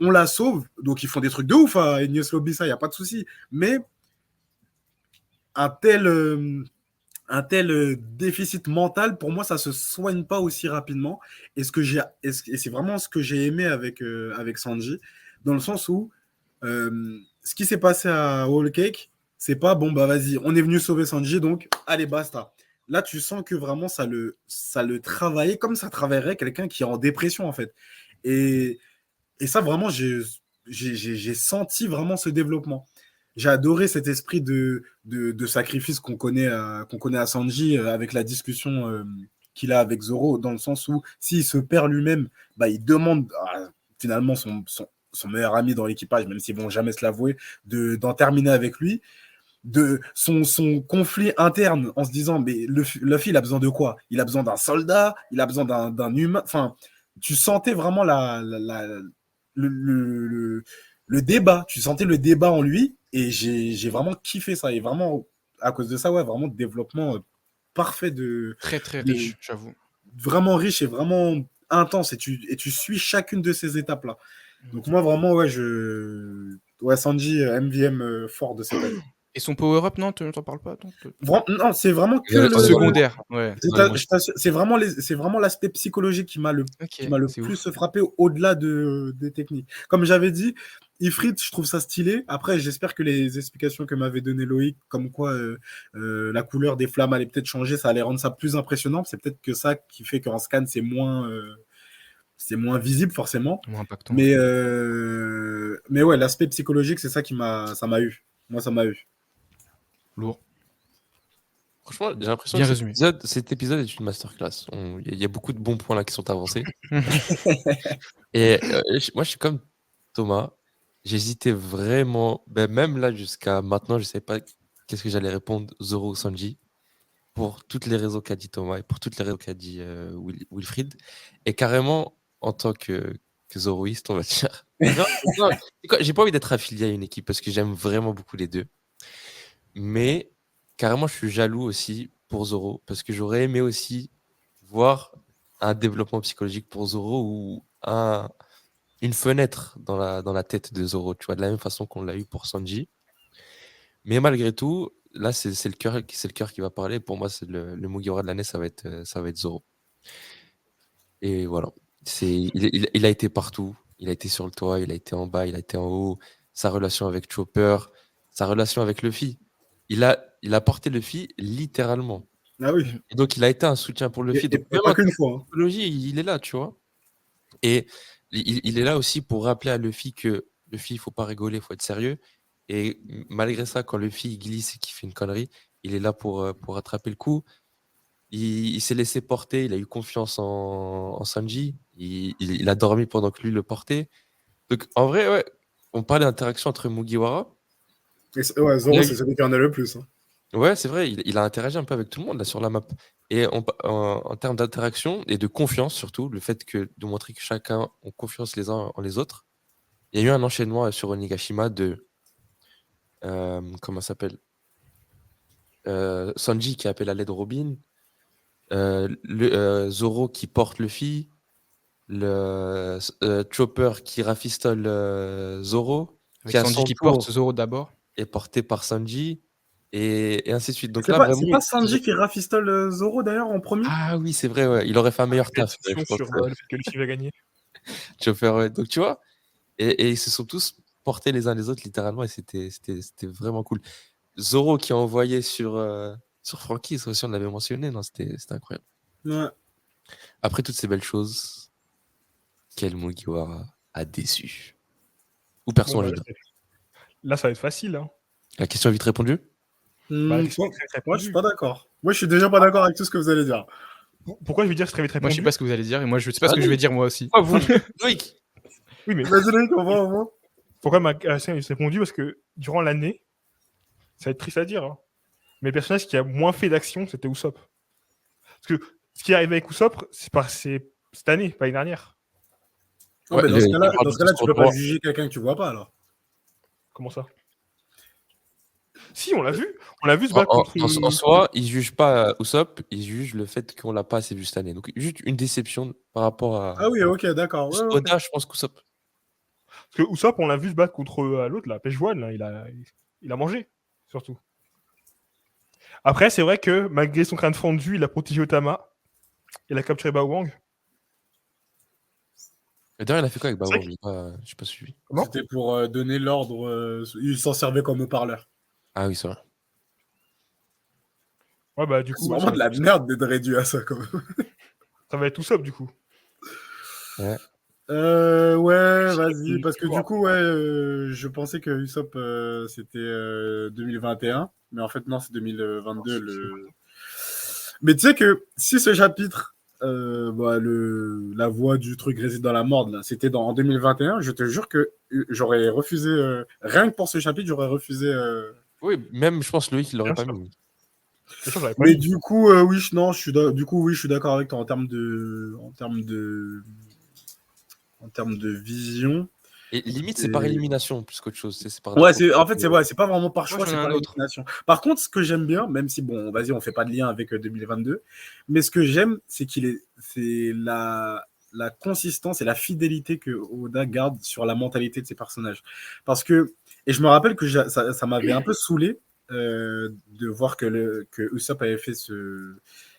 on la sauve. Donc, ils font des trucs de ouf à Enies Lobby, ça, il n'y a pas de souci. Mais un tel déficit mental, pour moi, ça se soigne pas aussi rapidement. Et c'est vraiment ce que j'ai aimé avec Sanji, dans le sens où ce qui s'est passé à Whole Cake, c'est pas bon, bah vas-y, on est venu sauver Sanji, donc allez, basta. Là, tu sens que vraiment ça le travaillait comme ça travaillerait quelqu'un qui est en dépression, en fait. Et, et ça, vraiment, j'ai senti vraiment ce développement. J'ai adoré cet esprit de sacrifice qu'on connaît à Sanji avec la discussion qu'il a avec Zoro, dans le sens où s'il se perd lui-même, bah, il demande finalement son meilleur ami dans l'équipage, même s'ils vont jamais se l'avouer, d'en terminer avec lui. de son conflit interne en se disant, mais Luffy, il a besoin de quoi? Il a besoin d'un soldat, il a besoin d'un humain. Enfin, tu sentais vraiment le débat. Tu sentais le débat en lui et j'ai vraiment kiffé ça. Et vraiment, à cause de ça, ouais, vraiment développement parfait Très, très de- riche, j'avoue. vraiment riche et vraiment intense. Et tu suis chacune de ces étapes-là. Donc moi, vraiment, ouais, Sanji, MVM fort de cette année. Et son power-up, non, t'en parles pas, attends, Non, c'est vraiment que Ouais, secondaire, ouais. c'est vraiment l'aspect psychologique qui m'a le Ok, c'est plus ouf. frappé au-delà des techniques. Comme j'avais dit, Ifrit, je trouve ça stylé. Après, j'espère que les explications que m'avait donné Loïc, comme quoi la couleur des flammes allait peut-être changer, ça allait rendre ça plus impressionnant. C'est peut-être que ça qui fait qu'en scan, c'est moins visible forcément. Moins impactant. Mais ouais, l'aspect psychologique, c'est ça ça m'a eu. Moi, ça m'a eu. Lourd. Franchement, j'ai l'impression Bien que résumé. cet épisode est une masterclass. Il y a beaucoup de bons points là qui sont avancés. Et moi, je suis comme Thomas. J'hésitais vraiment, ben, même là jusqu'à maintenant, je ne savais pas qu'est-ce que j'allais répondre, Zoro ou Sanji, pour toutes les raisons qu'a dit Thomas et pour toutes les raisons qu'a dit Wilfried. Et carrément, en tant que Zoroïste, on va dire. Non, non, c'est quoi, j'ai pas envie d'être affilié à une équipe parce que j'aime vraiment beaucoup les deux. Mais carrément, je suis jaloux aussi pour Zoro parce que j'aurais aimé aussi voir un développement psychologique pour Zoro ou une fenêtre dans la tête de Zoro, tu vois, de la même façon qu'on l'a eu pour Sanji. Mais malgré tout, là, c'est le cœur qui va parler. Pour moi, c'est le Mugiwara de l'année, ça va être Zoro. Et voilà. Il a été partout. Il a été sur le toit, il a été en bas, il a été en haut. Sa relation avec Chopper, sa relation avec Luffy. Il a porté Luffy littéralement. Ah oui. Et donc, il a été un soutien pour Luffy. Et Donc, même pas en qu'une fois. Hein. psychologie, il est là, tu vois. Et il est là aussi pour rappeler à Luffy que Luffy, il faut pas rigoler, il faut être sérieux. Et malgré ça, quand Luffy il glisse et qu'il fait une connerie, il est là pour attraper le coup. Il s'est laissé porter, il a eu confiance en Sanji. Il a dormi pendant que lui le portait. Donc en vrai, ouais, on parlait d'interaction entre Mugiwara. Ouais, Zoro, c'est celui qui en a le plus. Hein. Ouais, c'est vrai, il a interagi un peu avec tout le monde là sur la map. Et en termes d'interaction et de confiance surtout, le fait de montrer que chacun ont confiance les uns en les autres, il y a eu un enchaînement sur Onigashima de comment ça s'appelle Sanji qui appelle à l'aide Robin, Zoro qui porte Luffy, Chopper qui rafistole Zoro, Avec qui à Sanji son qui tour porte Zoro d'abord. est porté par Sanji, et ainsi de suite. Donc C'est là, pas, vraiment, c'est pas Sanji qui rafistole Zoro d'ailleurs en premier. ah oui, c'est vrai, ouais. Il aurait fait un meilleur taf, je Répétition pense. sur le fait que Luffy va gagner. Chopper, ouais. Donc tu vois, et ils se sont tous portés les uns les autres littéralement, et c'était vraiment cool. Zoro qui a envoyé sur Franky, ça aussi on l'avait mentionné, non, c'était incroyable. Ouais. Après toutes ces belles choses, quel Mugiwara a déçu? Ou perso Bon, en bah, général. là, ça va être facile. Hein. La question est vite répondue? Bah, la question est très vite Moi, je suis répondue. pas d'accord. Moi, je suis déjà pas d'accord avec tout ce que vous allez dire. Pourquoi je vais dire que c'est très vite Moi, je sais répondu? pas ce que vous allez dire et moi, je sais pas ce que je vais dire moi aussi. Ah, vous Loïc. Oui, mais Vas-y, Loïc, on va. pourquoi ma question est répondu? Parce que durant l'année, ça va être triste à dire, hein, mais le personnage qui a moins fait d'action, c'était Usopp. Parce que ce qui est arrivé avec Usopp, c'est cette année, pas l'année dernière. Non, mais dans ce cas-là, tu peux pas droit. juger quelqu'un que tu vois pas alors. Comment ça? Si, on l'a vu. On l'a vu se battre contre. En soi, ils jugent pas Usopp, ils jugent le fait qu'on l'a pas assez vu cette année. Donc juste une déception par rapport à Ah oui, ok, d'accord. Ouais, ok. Oda, je pense qu'Usopp. Parce que Usopp, on l'a vu se battre contre l'autre, là, Peshwan, là, il a mangé, surtout. Après, c'est vrai que malgré son crâne fendu, il a protégé Otama. Il a capturé Bawang. Et d'ailleurs, il a fait quoi avec C'est Bawang? vrai J'ai pas suivi. Comment? C'était pour donner l'ordre. Il s'en servait comme haut-parleur. Ah oui, c'est vrai. Ouais, bah, du C'est coup, vraiment de la merde d'être réduit à ça, quand même. ça va être Usopp, du coup. Ouais. Ouais, vas-y, parce que voir. du coup, ouais, je pensais que Usopp c'était 2021, mais en fait non, c'est 2022. Mais tu sais que si ce chapitre, la voix du truc réside dans la morde là, c'était en 2021, je te jure que j'aurais refusé rien que pour ce chapitre, j'aurais refusé Oui, même, je pense, Loïc, il l'aurait Bien pas sûr. mis. Bien sûr, j'avais pas Mais mis. du coup, oui, non, du coup, oui, je suis d'accord avec toi en termes de vision. Et limite, c'est par Et- élimination plus qu'autre chose. C'est par Ouais, défaut. en fait, c'est pas vraiment par Moi, choix, j'en ai c'est un par autre. élimination. Par contre, ce que j'aime bien, même si, bon, vas-y, on fait pas de lien avec 2022, mais ce que j'aime, c'est la consistance et la fidélité que Oda garde sur la mentalité de ses personnages. Parce que, et je me rappelle que ça m'avait un peu saoulé de voir que Usopp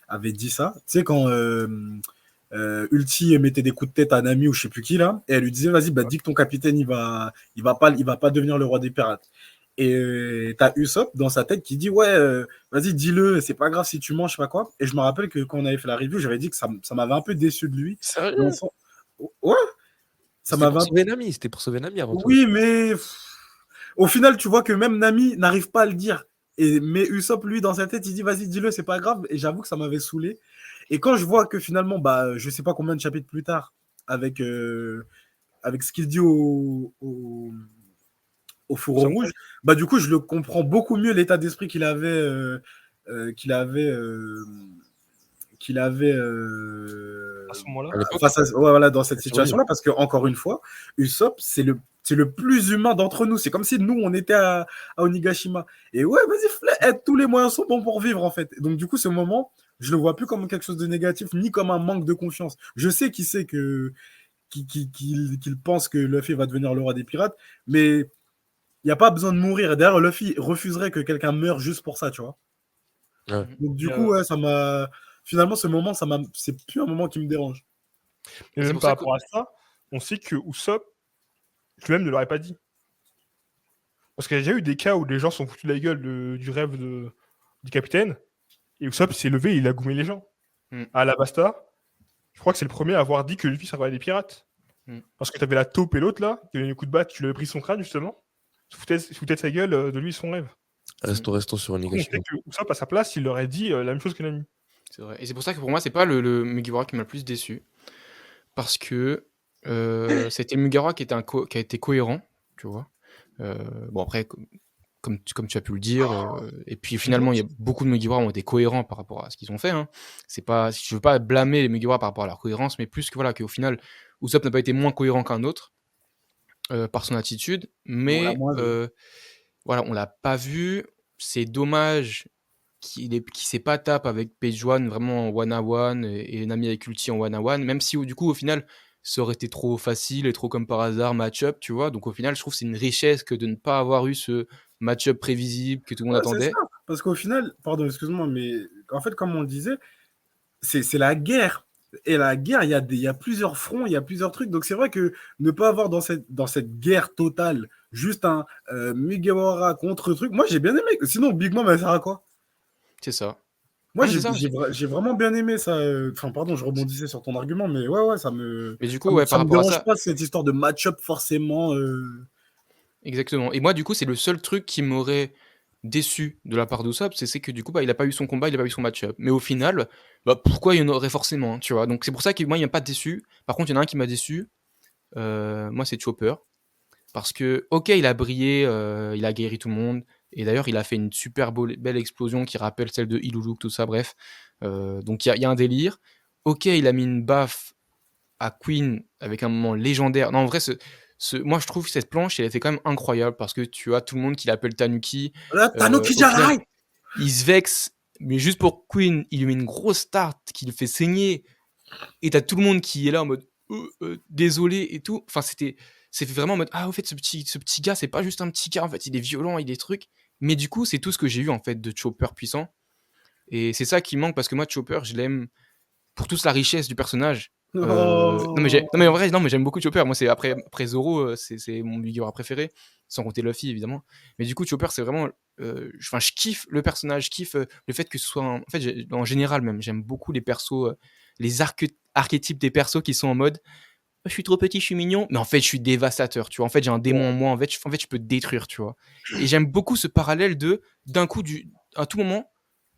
avait dit ça. Tu sais, quand Ulti mettait des coups de tête à Nami ou je sais plus qui là, et elle lui disait vas-y, bah, dis que ton capitaine il va pas devenir le roi des pirates. Et t'as Usopp dans sa tête qui dit ouais, vas-y, dis-le, c'est pas grave si tu manges, je sais pas quoi. Et je me rappelle que quand on avait fait la review, j'avais dit que ça m'avait un peu déçu de lui. Dans le Sérieux? sens- Ouais, ça C'était m'avait pour un... sauver Nami. C'était pour sauver Nami avant tout. Oui, mais au final, tu vois que même Nami n'arrive pas à le dire. Mais Usopp, lui, dans sa tête, il dit vas-y, dis-le, c'est pas grave. Et j'avoue que ça m'avait saoulé. Et quand je vois que finalement, bah, je sais pas combien de chapitres plus tard, avec, avec ce qu'il dit au fourreau Ça me rouge, bah, du coup, je le comprends beaucoup mieux l'état d'esprit euh, qu'il avait, euh, qu'il avait à ce moment-là. À l'époque, face à, ouais, voilà, dans cette c'est sur lui. situation-là, parce que encore une fois, Usopp, c'est le plus humain d'entre nous. C'est comme si nous, on était à Onigashima. Et ouais, vas-y, tous les moyens sont bons pour vivre, en fait. Donc, du coup, ce moment, je le vois plus comme quelque chose de négatif, ni comme un manque de confiance. Je sais qu'il sait qu'il pense que Luffy va devenir le roi des pirates, mais il n'y a pas besoin de mourir. Et d'ailleurs, Luffy refuserait que quelqu'un meure juste pour ça, tu vois. Ouais. Donc, du Et, coup, ouais, ça m'a. Finalement, ce moment, c'est plus un moment qui me dérange. et C'est même pour par ça que. rapport à ça, on sait que Usopp, lui-même ne l'aurait pas dit. Parce qu'il y a déjà eu des cas où les gens sont foutus de la gueule du rêve du capitaine, et Usopp s'est levé et il a goumé les gens. Mm. À Alabasta, je crois que c'est le premier à avoir dit que Luffy servait des pirates. Mm. Parce que t'avais la taupe et l'autre là, qui avait un coup de batte, tu lui avais pris son crâne justement, se foutait de sa gueule de lui et son rêve. Restons sur Du coup, on sait Onigashima. que Usopp, à sa place, il aurait dit la même chose que Nami. C'est vrai. Et c'est pour ça que pour moi, c'est pas le Mugiwara qui m'a le plus déçu. Parce que c'était le Mugiwara qui a été cohérent, tu vois. Bon, après, comme tu as pu le dire, et puis finalement, il y a beaucoup de Mugiwara ont été cohérents par rapport à ce qu'ils ont fait. Hein. C'est pas, je veux pas blâmer les Mugiwara par rapport à leur cohérence, mais plus que voilà, qu'au final, Usopp n'a pas été moins cohérent qu'un autre par son attitude, On l'a mais moins vu. voilà, on l'a pas vu. C'est dommage qu'il s'est pas tape avec Page One vraiment en one-on-one et Nami avec Ulti en one-on-one, même si du coup, au final, ça aurait été trop facile et trop comme par hasard match-up, tu vois. Donc au final, je trouve que c'est une richesse que de ne pas avoir eu ce match-up prévisible que tout le monde Ouais, c'est ça. attendait. Parce qu'au final, pardon, excuse-moi, mais en fait, comme on le disait, c'est la guerre. Et la guerre, il y a plusieurs fronts, il y a plusieurs trucs. Donc c'est vrai que ne pas avoir dans cette guerre totale juste un Mugiwara contre truc, moi j'ai bien aimé. Sinon, Big Mom, elle sert à quoi? C'est ça. Moi Non, mais c'est ça. j'ai vraiment bien aimé ça. Enfin, pardon, je rebondissais sur ton argument, mais ouais, Mais du coup, ouais, ça par me rapport à dérange ça, pas cette histoire de match-up forcément. exactement. Et moi, du coup, c'est le seul truc qui m'aurait déçu de la part d'Usopp, c'est que du coup, bah, il a pas eu son combat, il a pas eu son match-up. Mais au final, bah, pourquoi il y en aurait forcément, hein, tu vois. Donc c'est pour ça que moi, il m'a pas déçu. Par contre, il y en a un qui m'a déçu. Moi, c'est Chopper. Parce que, ok, il a brillé, il a guéri tout le monde. Et d'ailleurs, il a fait une super belle explosion qui rappelle celle de Iluluk, tout ça, bref. Donc il y a un délire. Ok, il a mis une baffe à Queen avec un moment légendaire. Non, en vrai, moi je trouve que cette planche, elle était quand même incroyable parce que tu as tout le monde qui l'appelle Tanuki. Là, Tanuki Au final, Jarai. il se vexe, mais juste pour Queen, il lui met une grosse start qui le fait saigner. Et t'as tout le monde qui est là en mode désolé et tout. Enfin, c'est vraiment en mode ah, au fait, ce petit gars, c'est pas juste un petit gars, en fait, il est violent, il est trucs. Mais du coup, c'est tout ce que j'ai eu en fait de Chopper puissant. Et c'est ça qui manque parce que moi, Chopper, je l'aime pour toute la richesse du personnage. Non, mais Oh. non, mais en vrai, non, mais j'aime beaucoup Chopper. Moi, c'est après Zoro, c'est mon Mugiwara préféré, sans compter Luffy évidemment. Mais du coup, Chopper, c'est vraiment, enfin, je kiffe le personnage, je kiffe le fait que ce soit, en fait, en général même, j'aime beaucoup les persos, les archétypes des persos qui sont en mode, je suis trop petit, je suis mignon, mais en fait, je suis dévastateur. Tu vois, en fait, j'ai un démon en moi. En fait, je peux te détruire. Tu vois. Et j'aime beaucoup ce parallèle de, d'un coup, à tout moment,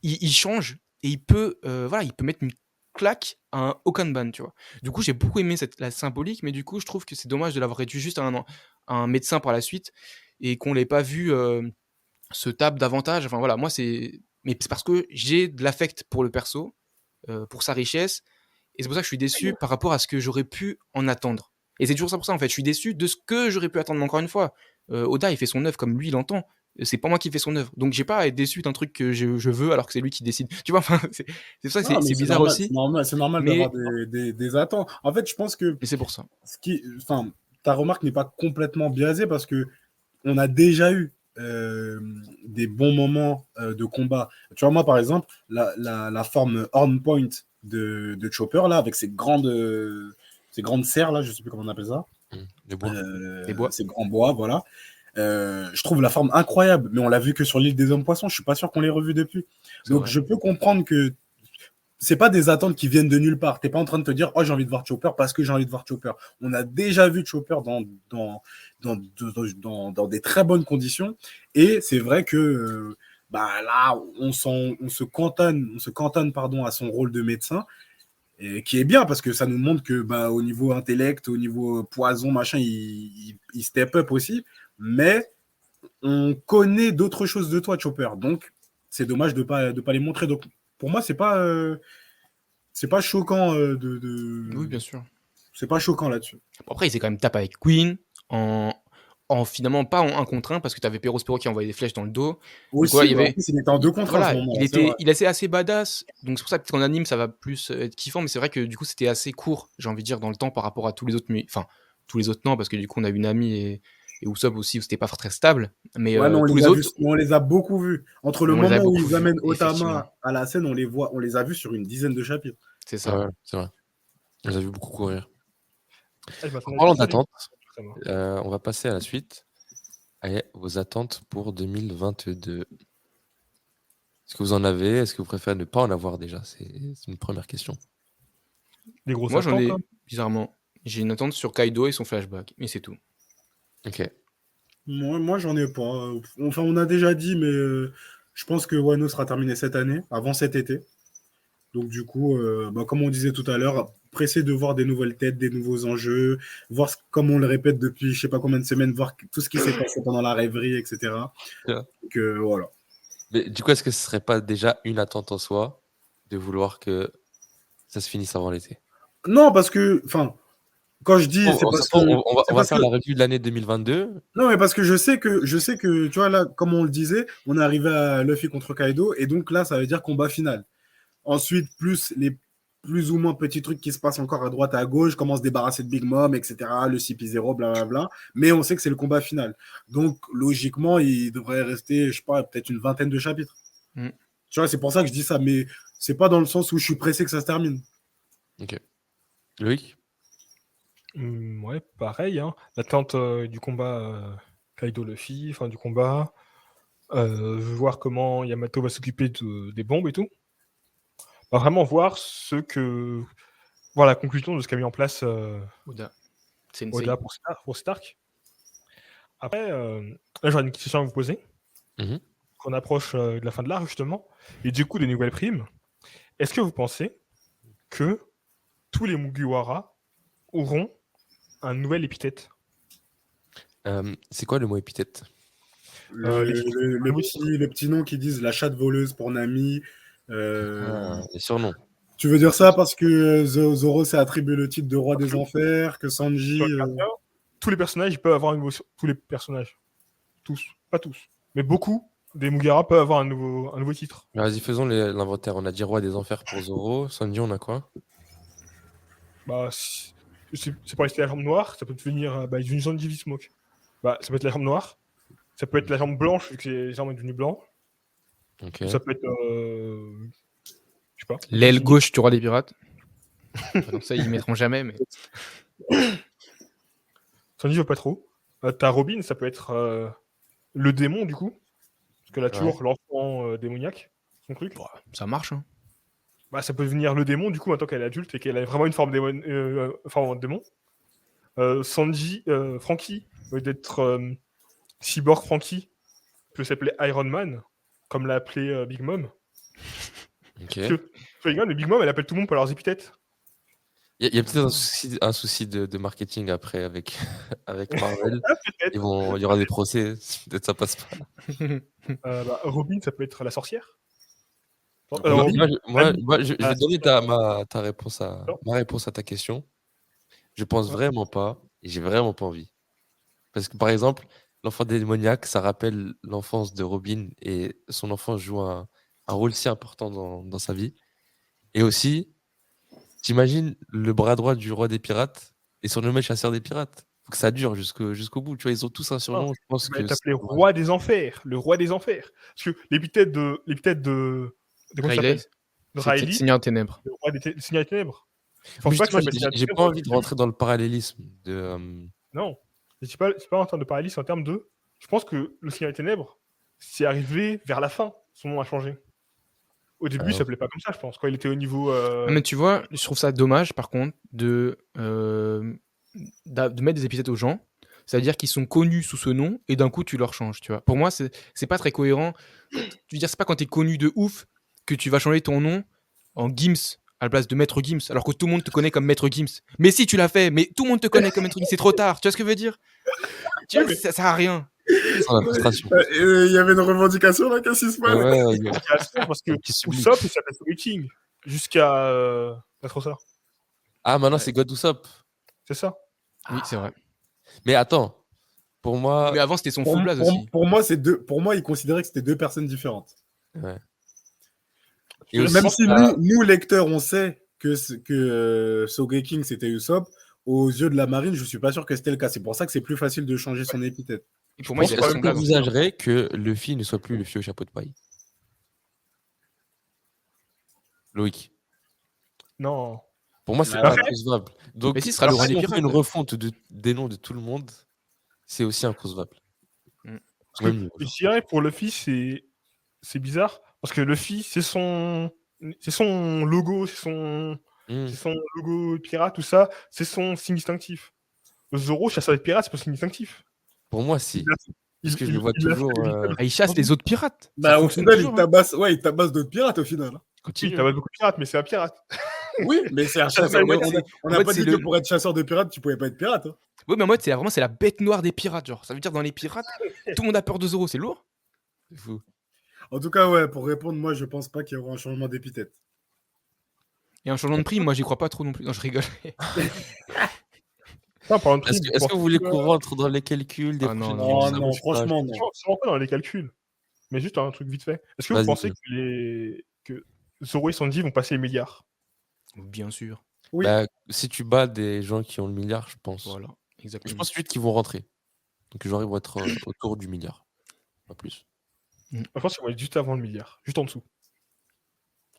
il change et il peut, voilà, il peut mettre une claque à un Okanban, tu vois. Du coup, j'ai beaucoup aimé la symbolique, mais du coup, je trouve que c'est dommage de l'avoir réduit juste à un médecin par la suite et qu'on l'ait pas vu se tape davantage. Enfin voilà, moi mais c'est parce que j'ai de l'affect pour le perso, pour sa richesse, et c'est pour ça que je suis déçu par rapport à ce que j'aurais pu en attendre. Et c'est toujours ça pour ça en fait, je suis déçu de ce que j'aurais pu attendre. Mais encore une fois, Oda il fait son œuvre comme lui il entend. C'est pas moi qui fais son œuvre, donc j'ai pas à être déçu d'un truc que je veux alors que c'est lui qui décide. Tu vois, enfin, c'est ça, Non, mais c'est bizarre aussi, c'est normal d'avoir mais, des attentes. En fait, je pense que mais c'est pour ça. enfin, ta remarque n'est pas complètement biaisée parce que on a déjà eu des bons moments de combat. Tu vois, moi, par exemple, la forme Horn Point de Chopper, là, avec ces grandes serres, là, je sais plus comment on appelle ça. Les bois. Les bois. Ces grands bois, voilà. Je trouve la forme incroyable, mais on l'a vu que sur l'île des Hommes Poissons. Je suis pas sûr qu'on l'ait revu depuis. C'est Donc, vrai. je peux comprendre que c'est pas des attentes qui viennent de nulle part. T'es pas en train de te dire, oh, j'ai envie de voir Chopper parce que j'ai envie de voir Chopper. On a déjà vu Chopper dans des très bonnes conditions. Et c'est vrai que bah, là, on se cantonne pardon, à son rôle de médecin, et qui est bien parce que ça nous montre que bah, au niveau intellect, au niveau poison, machin, il step up aussi. Mais on connaît d'autres choses de toi, Chopper. Donc, c'est dommage de pas les montrer. Donc, pour moi, c'est pas choquant Oui, bien sûr. c'est pas choquant là-dessus. Bon, après, il s'est quand même tapé avec Queen en finalement pas en 1 contre 1 parce que t'avais Perospero qui envoyait des flèches dans le dos. Donc voilà, Aussi, il y bah, en avait. plus, il était en 2 contre 1 à ce Voilà, moment-là, c'est vrai. il est assez badass. Donc c'est pour ça que qu'en anime, ça va plus être kiffant. Mais c'est vrai que du coup, c'était assez court, j'ai envie de dire, dans le temps par rapport à tous les autres. Enfin, tous les autres, non, parce que du coup, on a eu Nami et Usopp aussi où c'était pas très stable. Mais Ouais, mais tous les autres, on les a beaucoup vus. Entre le on les a moment où beaucoup ils vus, amènent effectivement. Otama à la scène, on les a vus sur une dizaine de chapitres. C'est Ah ça. ouais, c'est vrai. On les a vu beaucoup courir. Ah, je En m'attendais parlant plus à lui. d'attente, Vraiment. on va passer à la suite. Allez, vos attentes pour 2022. Est-ce que vous en avez? Est-ce que vous préférez ne pas en avoir déjà? C'est une première question. Des grosses Moi, j'en attentes, ai, hein. bizarrement, j'ai une attente sur Kaido et son flashback. Mais c'est tout. Ok. Moi, j'en ai pas. Enfin, on a déjà dit, mais je pense que Wano sera terminé cette année, avant cet été. Donc, du coup, bah, comme on disait tout à l'heure, pressé de voir des nouvelles têtes, des nouveaux enjeux, voir, comme on le répète depuis je sais pas combien de semaines, voir tout ce qui s'est passé pendant la rêverie, etc. Yeah. Donc, voilà. Mais du coup, est-ce que ce serait pas déjà une attente en soi de vouloir que ça se finisse avant l'été? Non, parce que, enfin, quand je dis, Ça se trouve, on c'est va parce que, faire la revue de l'année 2022. non, mais parce que je sais que, tu vois, là, comme on le disait, on est arrivé à Luffy contre Kaido, et donc là, ça veut dire combat final. Ensuite, plus les plus ou moins petits trucs qui se passent encore à droite, à gauche, comment se débarrasser de Big Mom, etc., le CP0, blablabla. Mais on sait que c'est le combat final. Donc, logiquement, il devrait rester, je sais pas, peut-être une vingtaine de chapitres. Mm. Tu vois, c'est pour ça que je dis ça, mais c'est pas dans le sens où je suis pressé que ça se termine. Ok. Loïc? Ouais, pareil, hein. L'attente du combat Kaido-Luffy, fin du combat. Voir comment Yamato va s'occuper des bombes et tout. Va vraiment voir voir la conclusion de ce qu'a mis en place Oda. Sensei. Oda pour Stark. Après, là, j'aurais une question à vous poser. Mhm. On approche de la fin de l'arc, justement. Et du coup, des nouvelles primes. Est-ce que vous pensez que tous les Mugiwara auront un nouvel épithète? C'est quoi le mot épithète? Le petit nom qui disent la chatte voleuse pour Nami. Les surnoms. Tu veux dire ça parce que Zoro s'est attribué le titre de roi des enfers, que Sanji. Tous les personnages ils peuvent avoir un nouveau. Tous les personnages. Tous. Pas tous. Mais beaucoup des Mugiwara peuvent avoir un nouveau titre. Vas-y, faisons l'inventaire. On a dit roi des enfers pour Zoro. Sanji, on a quoi? Bah, c'est pas rester la jambe noire, ça peut devenir une Sanji Smoke. Bah, ça peut être la jambe noire. Ça peut être la jambe blanche, vu que les jambes sont devenues blanches. Ok. Ça peut être. Je sais pas. L'aile gauche du roi des pirates. Donc ça, ils mettront jamais, mais. Sanji veut pas trop. T'as Robin, ça peut être le démon, du coup. Parce qu'elle a toujours l'enfant démoniaque, son truc. Bon, ça marche, hein. Bah, ça peut devenir le démon, du coup, maintenant qu'elle est adulte et qu'elle a vraiment une forme de démon. Sanji, Franky, au lieu d'être Cyborg Franky, peut s'appeler Iron Man, comme l'a appelé Big Mom. Ok. Parce que, tu rigoles, mais Big Mom, elle appelle tout le monde par leurs épithètes. Il y a peut-être un souci de marketing après avec, avec Marvel. Ah, peut-être. Il y aura des procès, peut-être ça passe pas. Robin, ça peut être la sorcière. Moi, Robin, je vais la donner sorcière. ta réponse Non. ma réponse à ta question. Je pense Ouais. vraiment pas, et j'ai vraiment pas envie. Parce que par exemple, l'enfant démoniaque, ça rappelle l'enfance de Robin, et son enfance joue un rôle si important dans sa vie. Et aussi, t'imagines le bras droit du roi des pirates et surnommé chasseur des pirates. Faut que ça dure jusqu'au bout. Tu vois, ils ont tous un Non, surnom. Je pense il va que être c'est appelé dommage. roi des enfers, le roi des enfers. Parce que l'épithète de comment il s'appelle? Riley, De c'est Riley, Seigneur Ténèbres. le roi des Seigneurs des Ténèbres. Je Mais pense pas qu'il justement, s'appelle Seigneur des j'ai pas Ténèbres. envie de rentrer dans le parallélisme de. Non, c'est pas en termes de parallélisme, c'est en termes de. Je pense que le Seigneur des Ténèbres, c'est arrivé vers la fin. Son nom a changé. Au début, il Alors, s'appelait pas comme ça, je pense. Quand il était au niveau. Ah, mais tu vois, je trouve ça dommage, par contre, de mettre des épithètes aux gens. C'est-à-dire qu'ils sont connus sous ce nom et d'un coup, tu leur changes, tu vois. Pour moi, c'est pas très cohérent. Tu veux dire, c'est pas quand t'es connu de ouf que tu vas changer ton nom en Gims à la place de Maître Gims, alors que tout le monde te connaît comme Maître Gims. Mais si, tu l'as fait, mais tout le monde te connaît comme Maître Gims, c'est trop tard. Tu vois ce que je veux dire? Tu vois, ça sert à rien. sans la frustration. Il y avait une revendication là, qu'est-ce qui se passe? Ouais, il y a parce que un petit sublime. Usopp, il s'appelle King jusqu'à. Pas trop ça. Ah, maintenant Ouais. c'est God Usopp. C'est ça. Oui, c'est vrai. Mais attends, pour moi. Mais avant, c'était son Pour, faux blaze pour- aussi. pour moi, pour moi, il considérait que c'était deux personnes différentes. Ouais. Et aussi, Même si ça- nous, lecteurs, on sait que Sogeking, c'était Usopp, aux yeux de la marine, je suis pas sûr que c'était le cas. C'est pour ça que c'est plus facile de changer son épithète. Et pour moi, il pense a quand fait Est-ce son que même blaze vous aussi. envisagerez que Luffy ne soit plus Luffy au chapeau de paille? Loïc. Non. Pour moi, c'est Ouais. pas inconcevable. Donc, Mais si, ce sera le roi si des on fait pirates. une refonte des noms de tout le monde, c'est aussi inconcevable. Mm. Au même niveau, Et genre. je dirais pour Luffy, c'est bizarre parce que Luffy, c'est son logo, Hmm. c'est son logo de pirate, tout ça, c'est son signe distinctif. Zoro, chasseur de pirates, c'est pas son signe distinctif. Pour moi, Il si. l'a Parce il- que je le il- vois il l'a toujours. fait, Ah, il chasse les autres pirates. Ça Bah, au fonctionne final, toujours, hein. il tabasse d'autres pirates au final. Oui, Continue. t'as beaucoup de pirates, mais c'est un pirate. Oui, mais c'est un Ça, chasseur. en mode, On en n'a mode, pas c'est dit le- que pour être chasseur de pirates, tu pouvais pas être pirate. Hein. Oui, mais en mode, c'est la bête noire des pirates, genre. Ça veut dire dans les pirates, tout le monde a peur de Zoro, c'est lourd. C'est fou. En tout cas, ouais, pour répondre, moi, je pense pas qu'il y aura un changement d'épithète. Et un changement de prix, moi, j'y crois pas trop non plus. Non, je rigole. Non, par exemple, Est-ce que vous voulez qu'on rentre dans les calculs des Ah, non, prochaines non, games? non, non, Je sais pas, franchement, je- non. Je rentre pas dans les calculs, mais juste un truc vite fait. Est-ce que vous Vas-y, pensez dis-le. que Zoro et Sanji vont passer les milliards? Bien sûr. Oui. Bah, si tu bats des gens qui ont le milliard, je pense. Voilà, Je exactement. pense juste qu'ils vont rentrer. Donc, les gens ils vont être autour du milliard. Pas plus. Je pense qu'ils vont être juste avant le milliard, juste en dessous.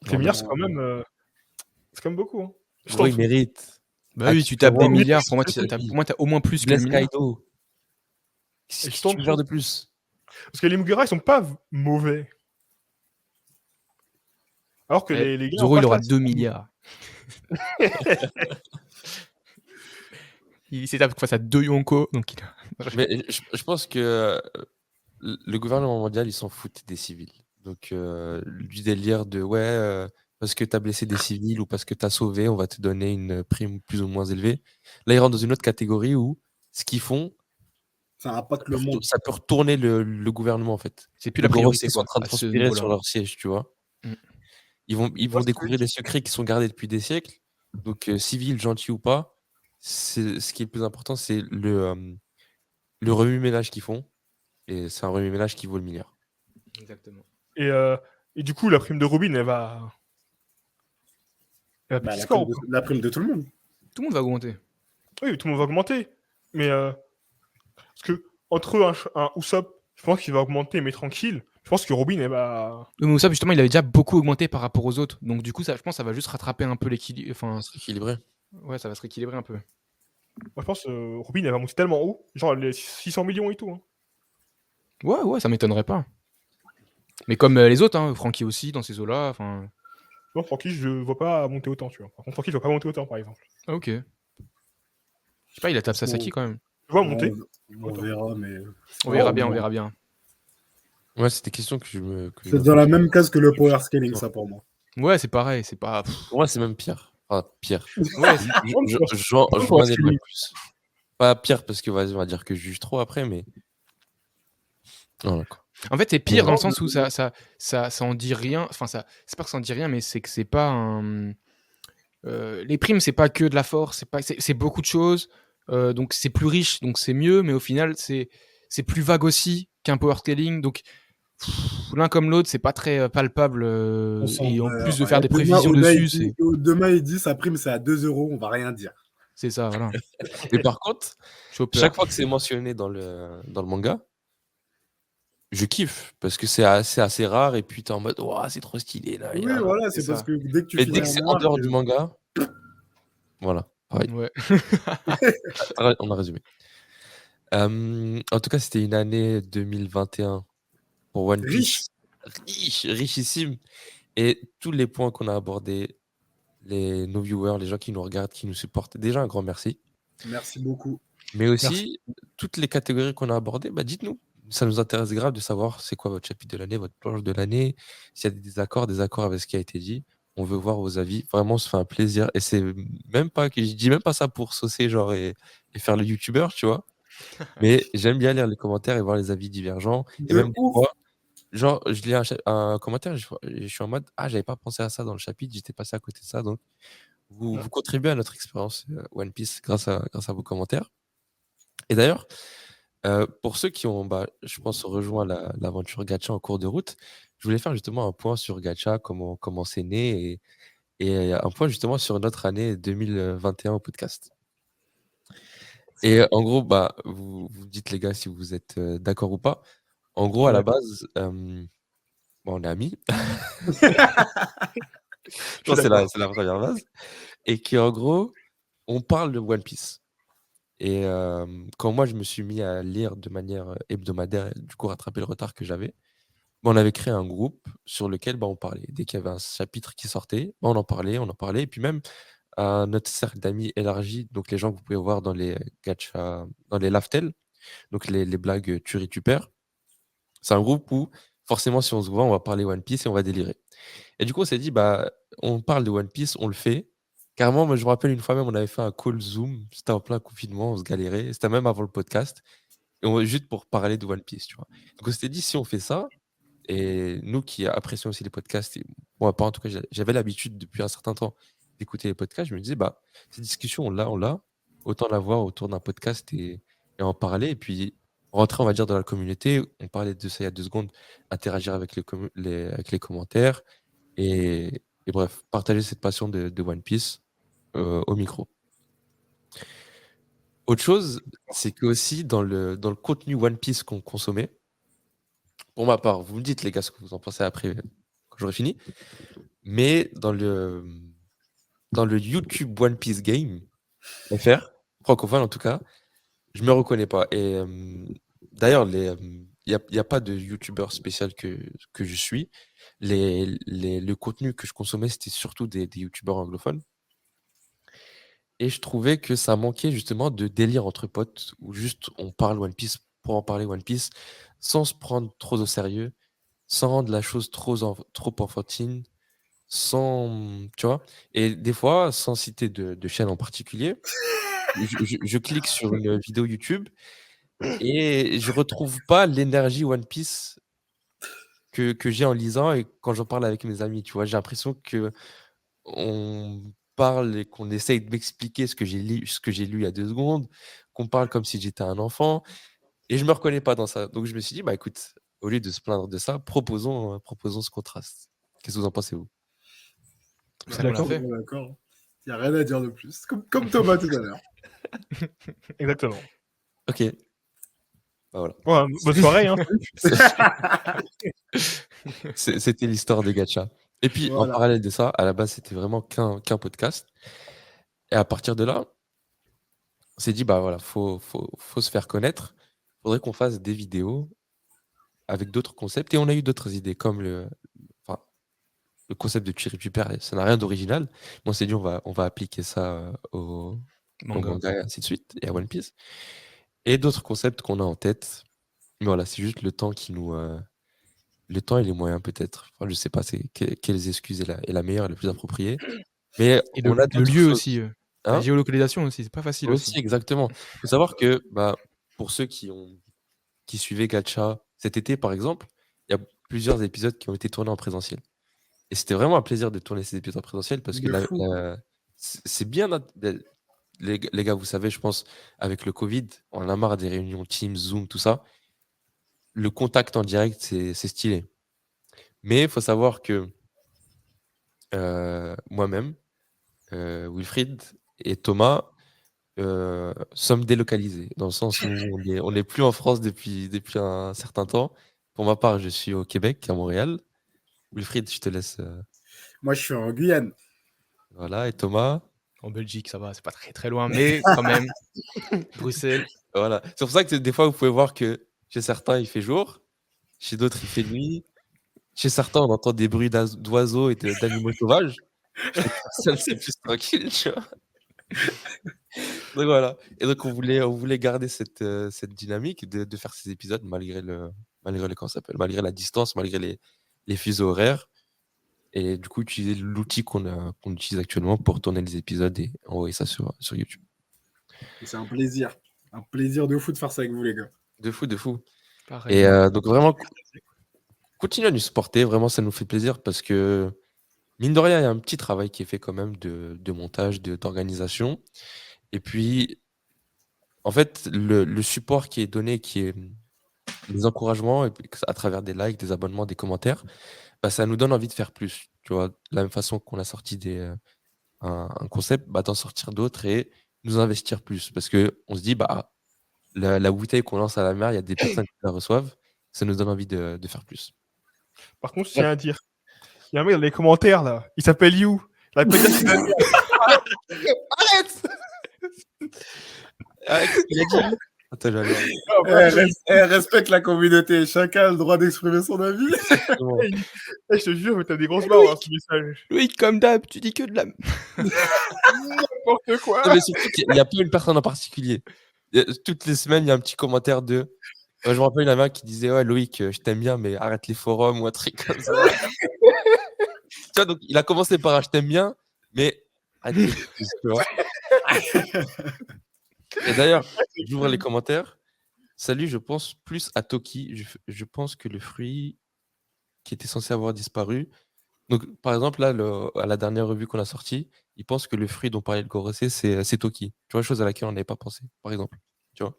Les Non, milliards, mais- c'est quand même beaucoup. Hein. Juste Gros, en il dessous. mérite. Bah oui, Ah, tu tapes vois, des mais milliards. c'est Pour moi, ce que t'as au moins plus que le Bless milliard. Kaido. Et Qu'est-ce je que tu tombe veux faire de plus? Parce que les Mugiwara, ils sont pas mauvais. Alors que Eh, les gars. Zoro, en il aura face, là, 2 milliards. Il s'est tapé face à 2 Yonko, donc il a... Mais je pense que le gouvernement mondial, ils s'en foutent des civils. Donc, du délire de ouais, parce que tu as blessé des civils ou parce que tu as sauvé, on va te donner une prime plus ou moins élevée. Là, ils rentrent dans une autre catégorie où ce qu'ils font, Ça impacte le monde. ça peut retourner le gouvernement en fait. C'est plus Le la priorité, Ils sont en quoi, train de à ce transpirer sur niveau-là. leur siège, tu vois. Mm. Ils vont ce que je découvrir veux des secrets qui sont gardés depuis des siècles. Donc, civil, gentil ou pas, ce qui est le plus important, c'est le remue-ménage qu'ils font. Et c'est un remue-ménage qui vaut le milliard. Exactement. Et du coup, la prime de Robin, elle va. Elle va Bah, péter score. la prime de tout le monde. Tout le monde va augmenter. Oui, tout le monde va augmenter. Mais. Parce que, entre un Usopp, je pense qu'il va augmenter, mais tranquille. Je pense que Robin, elle va. Oui, mais ça, justement, il avait déjà beaucoup augmenté par rapport aux autres. Donc, du coup, ça, je pense que ça va juste rattraper un peu l'équilibre. Enfin, C'est équilibré. ouais, ça va se rééquilibrer un peu. Moi, je pense que Robin, elle va monter tellement haut. Genre, les 600 millions et tout. Hein. Ouais, ça m'étonnerait pas. Mais comme les autres, hein, Frankie aussi, dans ces eaux-là. Enfin, Moi, Francky, je vois pas monter autant, tu vois. Par contre, Francky, je vois pas monter autant, par exemple. ah, ok. Je sais pas, il a tape Sasaki quand même. Je vois monter. On verra, mais. On verra Oh, bien, on non. verra bien. Ouais, c'était question que je me. C'est dans la même case que le power scaling, ça pour moi. Ouais, c'est pareil, c'est pas. Pff, Pour moi, c'est même pire. Enfin, pire. Ouais, Je m'en aimerais plus. Pas pire parce que, vas-y, on va dire que je juge trop après, mais. Voilà, quoi. en fait, c'est pire dans le Non, sens où ça en dit rien. Enfin, c'est pas que ça en dit rien, mais c'est que c'est pas un. Les primes, c'est pas que de la force, c'est beaucoup de choses. Donc c'est plus riche, donc c'est mieux, mais au final, c'est plus vague aussi qu'un power scaling. Donc l'un comme l'autre, c'est pas très palpable. Et en plus de faire des prévisions dessus, Demain, il dit sa prime, c'est à 2 euros, on va rien dire. c'est ça, voilà. Mais par contre, Chopper. chaque fois que c'est mentionné dans le manga, je kiffe parce que c'est assez rare et puis t'es en mode, ouah, c'est trop stylé là. Oui, voilà, c'est c'est parce ça. que dès que tu Mais finis dès que un c'est en arc, dehors du manga, voilà, pareil. Ouais. On a résumé. En tout cas, c'était une année 2021 pour One riche. Piece. Richissime. Et tous les points qu'on a abordés, nos viewers, les gens qui nous regardent, qui nous supportent, déjà un grand merci. Merci beaucoup. Mais aussi, toutes les catégories qu'on a abordées, bah, dites-nous. Ça nous intéresse grave de savoir c'est quoi votre chapitre de l'année, votre planche de l'année, s'il y a des désaccords avec ce qui a été dit. On veut voir vos avis. Vraiment, on se fait un plaisir. Et c'est même pas que je dis même pas ça pour saucer genre et faire le youtubeur, tu vois. Mais j'aime bien lire les commentaires et voir les avis divergents. Et De même des ouf. fois, genre, je lis un commentaire, je suis en mode ah, j'avais pas pensé à ça dans le chapitre, j'étais passé à côté de ça. Donc, vous contribuez à notre expérience One Piece grâce à vos commentaires. Et d'ailleurs, pour ceux qui ont, je pense, rejoint l'aventure Gacha en cours de route, je voulais faire justement un point sur Gacha, comment c'est né, et un point justement sur notre année 2021 au podcast. Et en gros, vous dites les gars si vous êtes d'accord ou pas. En gros, à la base, on est amis. Je pense que c'est la première base. Et en gros, on parle de One Piece. Et quand moi, je me suis mis à lire de manière hebdomadaire, et du coup, rattraper le retard que j'avais, on avait créé un groupe sur lequel on parlait. Dès qu'il y avait un chapitre qui sortait, on en parlait. Et puis même, notre cercle d'amis élargi, donc les gens que vous pouvez voir dans les gacha, dans les Laftel, donc les blagues Turi tu perds. C'est un groupe où, forcément, si on se voit, on va parler One Piece et on va délirer. Et du coup, on s'est dit, on parle de One Piece, on le fait. Carrément, moi, je me rappelle une fois même, on avait fait un call Zoom. C'était en plein confinement, on se galérait. C'était même avant le podcast. Juste pour parler de One Piece, tu vois. Donc, on s'était dit, si on fait ça, et nous qui apprécions aussi les podcasts, et moi, pas en tout cas, j'avais l'habitude depuis un certain temps d'écouter les podcasts, je me disais, cette discussion, on l'a. Autant l'avoir autour d'un podcast et en parler. Et puis, rentrer, on va dire, dans la communauté. On parlait de ça il y a 2 secondes, interagir avec avec les commentaires. Et bref, partager cette passion de One Piece au micro. Autre chose, c'est que aussi dans le contenu One Piece qu'on consommait, pour ma part, vous me dites les gars ce que vous en pensez après quand j'aurai fini, mais dans le YouTube One Piece Game FR, francophone en tout cas, je me reconnais pas. Et d'ailleurs, il y a pas de YouTuber spécial que je suis. Le contenu que je consommais, c'était surtout des YouTubeurs anglophones. Et je trouvais que ça manquait justement de délire entre potes, où juste on parle One Piece pour en parler One Piece, sans se prendre trop au sérieux, sans rendre la chose trop enfantine, tu vois. Et des fois, sans citer de chaîne en particulier, je clique sur une vidéo YouTube et je retrouve pas l'énergie One Piece que j'ai en lisant et quand j'en parle avec mes amis, tu vois. J'ai l'impression que on parle et qu'on essaye de m'expliquer ce que j'ai lu il y a 2 secondes, qu'on parle comme si j'étais un enfant et je me reconnais pas dans ça. Donc je me suis dit: écoute, au lieu de se plaindre de ça, proposons ce contraste. Qu'est-ce que vous en pensez, vous? Ça qu'on l'a fait. D'accord. Il n'y a rien à dire de plus. Comme Thomas tout à l'heure. Exactement. OK. Voilà. Ouais, bonne soirée. Hein. C'était l'histoire de Gacha. Et puis, en parallèle de ça, à la base, c'était vraiment qu'un podcast. Et à partir de là, on s'est dit, voilà, faut se faire connaître. Faudrait qu'on fasse des vidéos avec d'autres concepts. Et on a eu d'autres idées, comme le concept de Chiri Piper. Ça n'a rien d'original. Mais on s'est dit, on va appliquer ça au manga et ainsi de suite, et à One Piece. Et d'autres concepts qu'on a en tête. Mais voilà, c'est juste le temps qui nous... le temps et les moyens, peut-être. Enfin, je sais pas, quelles excuses est la meilleure et la plus appropriée. Mais Et on a le d'autres lieu choses. aussi. La Hein géolocalisation aussi, c'est pas facile Aussi, aussi. exactement. Il faut savoir que pour ceux qui suivaient Gacha cet été, par exemple, il y a plusieurs épisodes qui ont été tournés en présentiel. Et c'était vraiment un plaisir de tourner ces épisodes en présentiel parce que De fou. c'est bien. Les gars, vous savez, je pense, avec le Covid, on en a marre des réunions Teams, Zoom, tout ça. Le contact en direct, c'est stylé. Mais il faut savoir que moi-même, Wilfried et Thomas sommes délocalisés, dans le sens où on n'est plus en France depuis un certain temps. Pour ma part, je suis au Québec, à Montréal. Wilfried, je te laisse. Moi, je suis en Guyane. Voilà, et Thomas. En Belgique, ça va, c'est pas très très loin, mais quand même, Bruxelles. Voilà. C'est pour ça que des fois, vous pouvez voir que chez certains, il fait jour, chez d'autres, il fait nuit. Chez certains, on entend des bruits d'oiseaux et d'animaux sauvages. Chez personne, c'est plus tranquille, tu vois. Donc voilà. Et donc, on voulait garder cette dynamique de faire ces épisodes malgré comment ça s'appelle, malgré la distance, malgré les fuseaux horaires. Et du coup, utiliser l'outil qu'on utilise actuellement pour tourner les épisodes et envoyer ça sur YouTube. C'est un plaisir. Un plaisir de fou de faire ça avec vous, les gars. De fou, de fou. Pareil. Et donc vraiment, continuez à nous supporter. Vraiment, ça nous fait plaisir parce que, mine de rien, il y a un petit travail qui est fait quand même de montage, d'organisation. Et puis, en fait, le support qui est donné, qui est les encouragements, et puis à travers des likes, des abonnements, des commentaires, ça nous donne envie de faire plus. Tu vois, de la même façon qu'on a sorti un concept, d'en sortir d'autres et nous investir plus. Parce qu'on se dit, la bouteille qu'on lance à la mer, il y a des personnes qui la reçoivent. Ça nous donne envie de faire plus. Par contre, je tiens à dire, il y a un mec dans les commentaires là, il s'appelle You. Il a pas dit qu'il a dit. Arrête. Il a dit. Attends, j'allais voir. Respecte la communauté. Chacun a le droit d'exprimer son avis. Exactement. Je te jure, mais t'as des grosses barres, ce message. Oui, comme d'hab, tu dis que de la. N'importe quoi. Non, mais surtout qu'il n'y a pas une personne en particulier. Toutes les semaines, il y a un petit commentaire de. Je me rappelle, il y en a un qui disait, ouais, Loïc, je t'aime bien, mais arrête les forums ou un truc comme ça. Tu vois, donc il a commencé par un je t'aime bien, mais arrête les excuses, tu vois. Et d'ailleurs, j'ouvre les commentaires. Salut, je pense plus à Toki. Je pense que le fruit qui était censé avoir disparu. Donc, par exemple, là, à la dernière revue qu'on a sortie, il pense que le fruit dont parlait le Gorosei, c'est Toki. Tu vois, chose à laquelle on n'avait pas pensé, par exemple. Tu vois.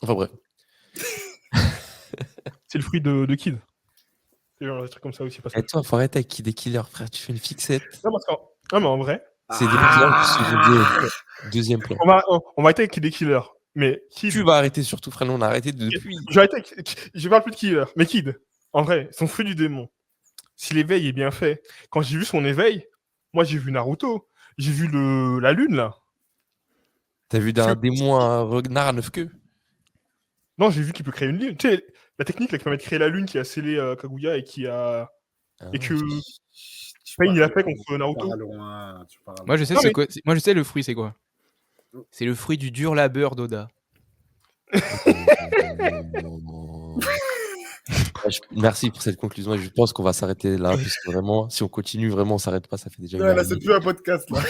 Enfin bref. C'est le fruit de Kid. C'est genre des trucs comme ça aussi. Parce que... Et toi, faut arrêter avec Kid et Killer, frère. Tu fais une fixette. Non, mais en vrai, C'est des personnages qui sont reliés au deuxième plan. on va arrêter avec Kid et Killer. Mais Kid. Tu vas arrêter surtout, frère. Nous, on a arrêté depuis. Je parle plus de Killer. Mais Kid, en vrai, son fruit du démon. Si l'éveil est bien fait, quand j'ai vu son éveil, moi j'ai vu Naruto. J'ai vu la lune là. T'as vu d'un démon un renard à 9 queues? Non, j'ai vu qu'il peut créer une lune. Tu sais, la technique là, qui permet de créer la lune qui a scellé Kaguya et qui a. Et que Pain il a fait contre Naruto. Moi je sais Non, mais... quoi. Moi je sais le fruit c'est quoi. C'est le fruit du dur labeur d'Oda. Merci pour cette conclusion. Je pense qu'on va s'arrêter là, puisque vraiment, si on continue, vraiment, on s'arrête pas. Ça fait déjà. Ouais, là, c'est plus un podcast là.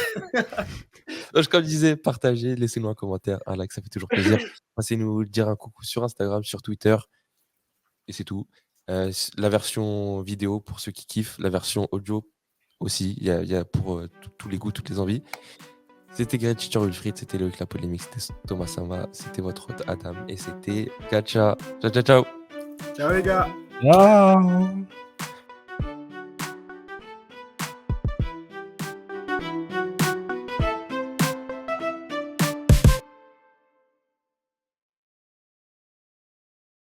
Donc, comme je disais, partagez, laissez-nous un commentaire, un like, ça fait toujours plaisir. Passez-nous dire un coucou sur Instagram, sur Twitter, et c'est tout. La version vidéo pour ceux qui kiffent, la version audio aussi. Il y a pour tous les goûts, toutes les envies. C'était Great Teacher Wilfried, c'était Loïc La Polémique, c'était Thomas Sama, c'était votre hôte Adam, et c'était Gacha. Ciao, ciao, ciao. Ciao les gars. Ciao.